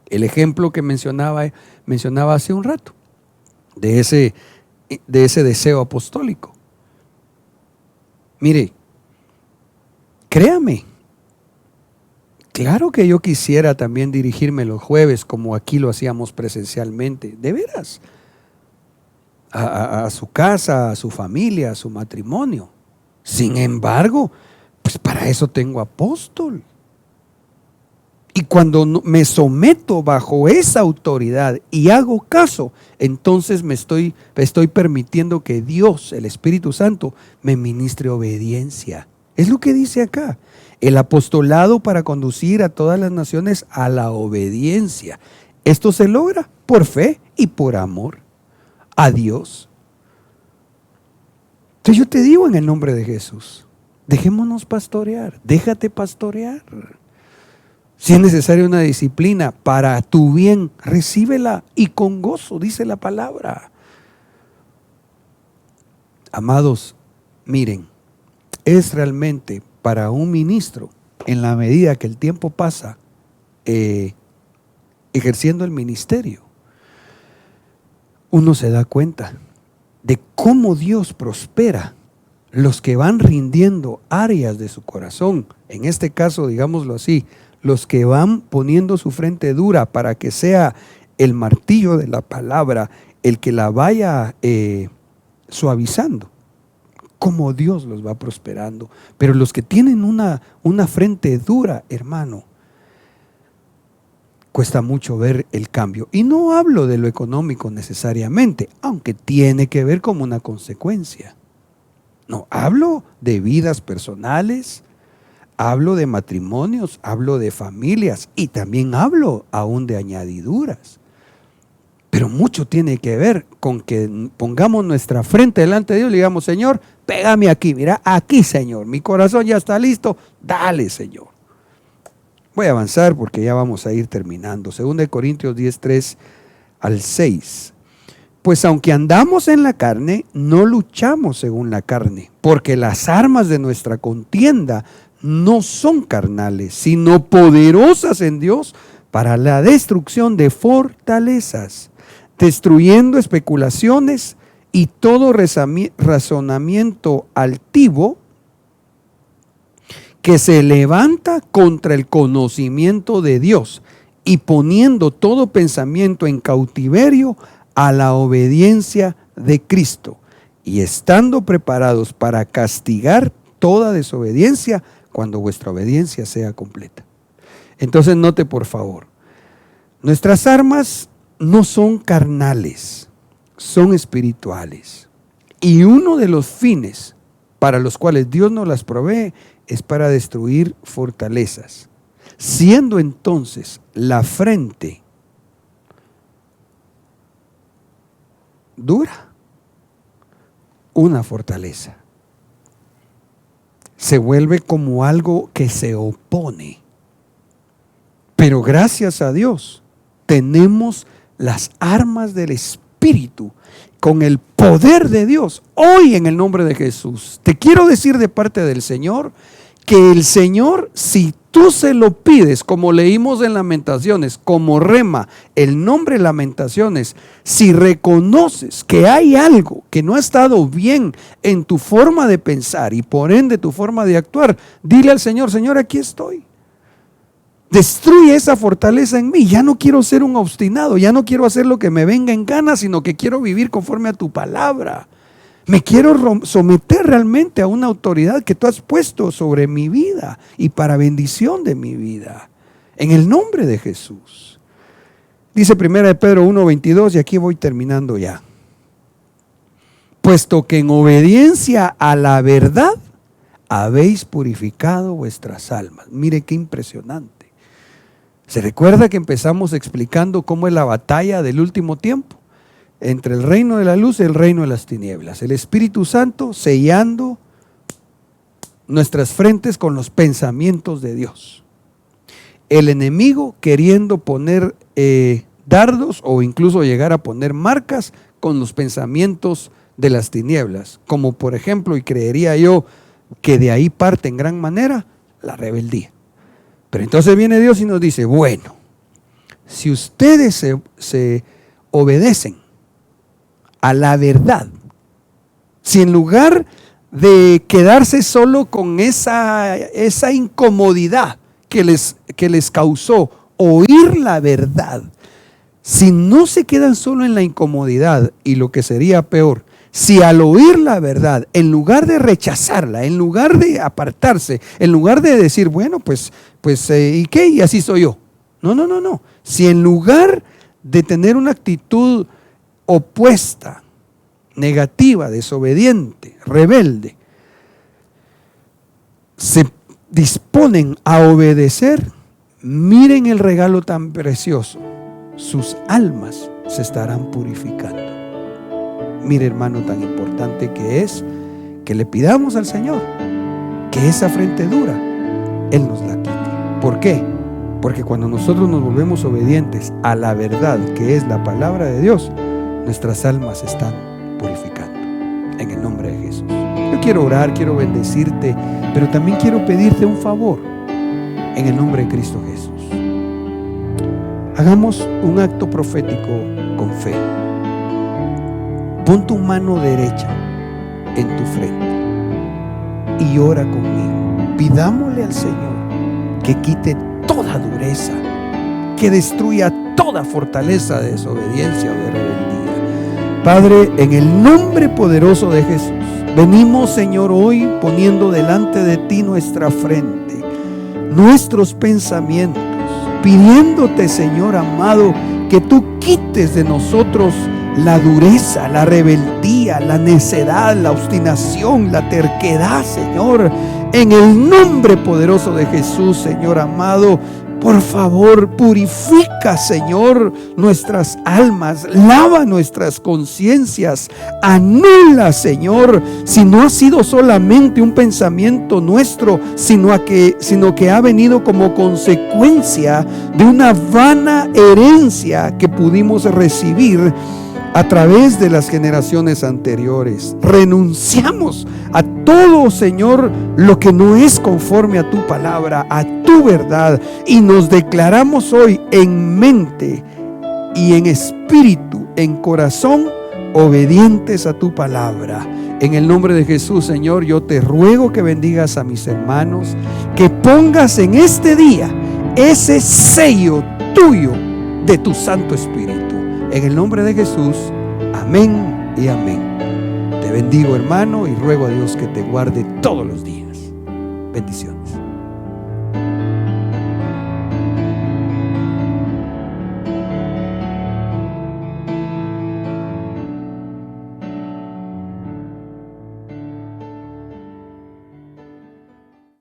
El ejemplo que mencionaba hace un rato, de ese deseo apostólico. Mire, créame, claro que yo quisiera también dirigirme los jueves como aquí lo hacíamos presencialmente, de veras, a su casa, a su familia, a su matrimonio. Sin embargo, pues para eso tengo apóstol. Y cuando me someto bajo esa autoridad y hago caso, entonces me estoy permitiendo que Dios, el Espíritu Santo, me ministre obediencia. Es lo que dice acá. el apostolado para conducir a todas las naciones a la obediencia. Esto se logra por fe y por amor a Dios. Entonces yo te digo en el nombre de Jesús, dejémonos pastorear, déjate pastorear. Si es necesaria una disciplina para tu bien, recíbela y con gozo, dice la palabra. Amados, miren, es realmente para un ministro, en la medida que el tiempo pasa, ejerciendo el ministerio, uno se da cuenta de cómo Dios prospera los que van rindiendo áreas de su corazón. En este caso, digámoslo así, los que van poniendo su frente dura para que sea el martillo de la palabra el que la vaya suavizando. Cómo Dios los va prosperando. Pero los que tienen una frente dura, hermano, cuesta mucho ver el cambio. Y no hablo de lo económico necesariamente, aunque tiene que ver como una consecuencia. No, hablo de vidas personales, hablo de matrimonios, hablo de familias y también hablo aún de añadiduras. Pero mucho tiene que ver con que pongamos nuestra frente delante de Dios y le digamos, Señor, pégame aquí, mira, aquí, Señor, mi corazón ya está listo, dale, Señor. Voy a avanzar porque ya vamos a ir terminando. 2 Corintios 10, 3 al 6. Pues aunque andamos en la carne, no luchamos según la carne, porque las armas de nuestra contienda no son carnales, sino poderosas en Dios para la destrucción de fortalezas, destruyendo especulaciones y todo razonamiento altivo que se levanta contra el conocimiento de Dios y poniendo todo pensamiento en cautiverio a la obediencia de Cristo y estando preparados para castigar toda desobediencia cuando vuestra obediencia sea completa. Entonces note por favor, nuestras armas no son carnales, son espirituales. Y uno de los fines para los cuales Dios nos las provee es para destruir fortalezas, siendo entonces la frente dura una fortaleza. Se vuelve como algo que se opone. Pero gracias a Dios tenemos las armas del Espíritu con el poder de Dios. Hoy en el nombre de Jesús, te quiero decir de parte del Señor que el Señor, si tú se lo pides, como leímos en Lamentaciones, como rema, el nombre Lamentaciones, si reconoces que hay algo que no ha estado bien en tu forma de pensar y por ende tu forma de actuar, dile al Señor, Señor, aquí estoy. Destruye esa fortaleza en mí. Ya no quiero ser un obstinado, ya no quiero hacer lo que me venga en gana, sino que quiero vivir conforme a tu palabra. Me quiero someter realmente a una autoridad que tú has puesto sobre mi vida y para bendición de mi vida. En el nombre de Jesús. Dice 1 Pedro 1:22 y aquí voy terminando ya. Puesto que en obediencia a la verdad habéis purificado vuestras almas. Mire qué impresionante. ¿Se recuerda que empezamos explicando cómo es la batalla del último tiempo? Entre el reino de la luz y el reino de las tinieblas. El Espíritu Santo sellando nuestras frentes con los pensamientos de Dios. El enemigo queriendo poner dardos o incluso llegar a poner marcas con los pensamientos de las tinieblas. Como por ejemplo, y creería yo que de ahí parte en gran manera, la rebeldía. Pero entonces viene Dios y nos dice, bueno, si ustedes se obedecen a la verdad, si en lugar de quedarse solo con esa incomodidad que les causó oír la verdad, si no se quedan solo en la incomodidad y lo que sería peor, si al oír la verdad, en lugar de rechazarla, en lugar de apartarse, en lugar de decir, bueno, pues ¿y qué? Y así soy yo. No. Si en lugar de tener una actitud opuesta, negativa, desobediente, rebelde, se disponen a obedecer, miren el regalo tan precioso. Sus almas se estarán purificando. Mire, hermano, tan importante que es que le pidamos al Señor que esa frente dura Él nos la quite. ¿Por qué? Porque cuando nosotros nos volvemos obedientes a la verdad que es la palabra de Dios, nuestras almas se están purificando. En el nombre de Jesús. Yo quiero orar, quiero bendecirte, pero también quiero pedirte un favor. En el nombre de Cristo Jesús. Hagamos un acto profético con fe. Pon tu mano derecha en tu frente y ora conmigo. Pidámosle al Señor que quite toda dureza, que destruya toda fortaleza de desobediencia o de rebeldía. Padre, en el nombre poderoso de Jesús, venimos, Señor, hoy poniendo delante de ti nuestra frente, nuestros pensamientos, pidiéndote, Señor amado, que tú quites de nosotros la dureza, la rebeldía, la necedad, la obstinación, la terquedad, Señor. En el nombre poderoso de Jesús, Señor amado, por favor, purifica, Señor, nuestras almas, lava nuestras conciencias, anula, Señor, si no ha sido solamente un pensamiento nuestro, sino que ha venido como consecuencia de una vana herencia que pudimos recibir a través de las generaciones anteriores. Renunciamos a todo, Señor, lo que no es conforme a tu palabra, a tu verdad, y nos declaramos hoy en mente y en espíritu, en corazón, obedientes a tu palabra. En el nombre de Jesús, Señor, yo te ruego que bendigas a mis hermanos, que pongas en este día ese sello tuyo de tu Santo Espíritu. En el nombre de Jesús, amén y amén. Te bendigo, hermano, y ruego a Dios que te guarde todos los días. Bendiciones.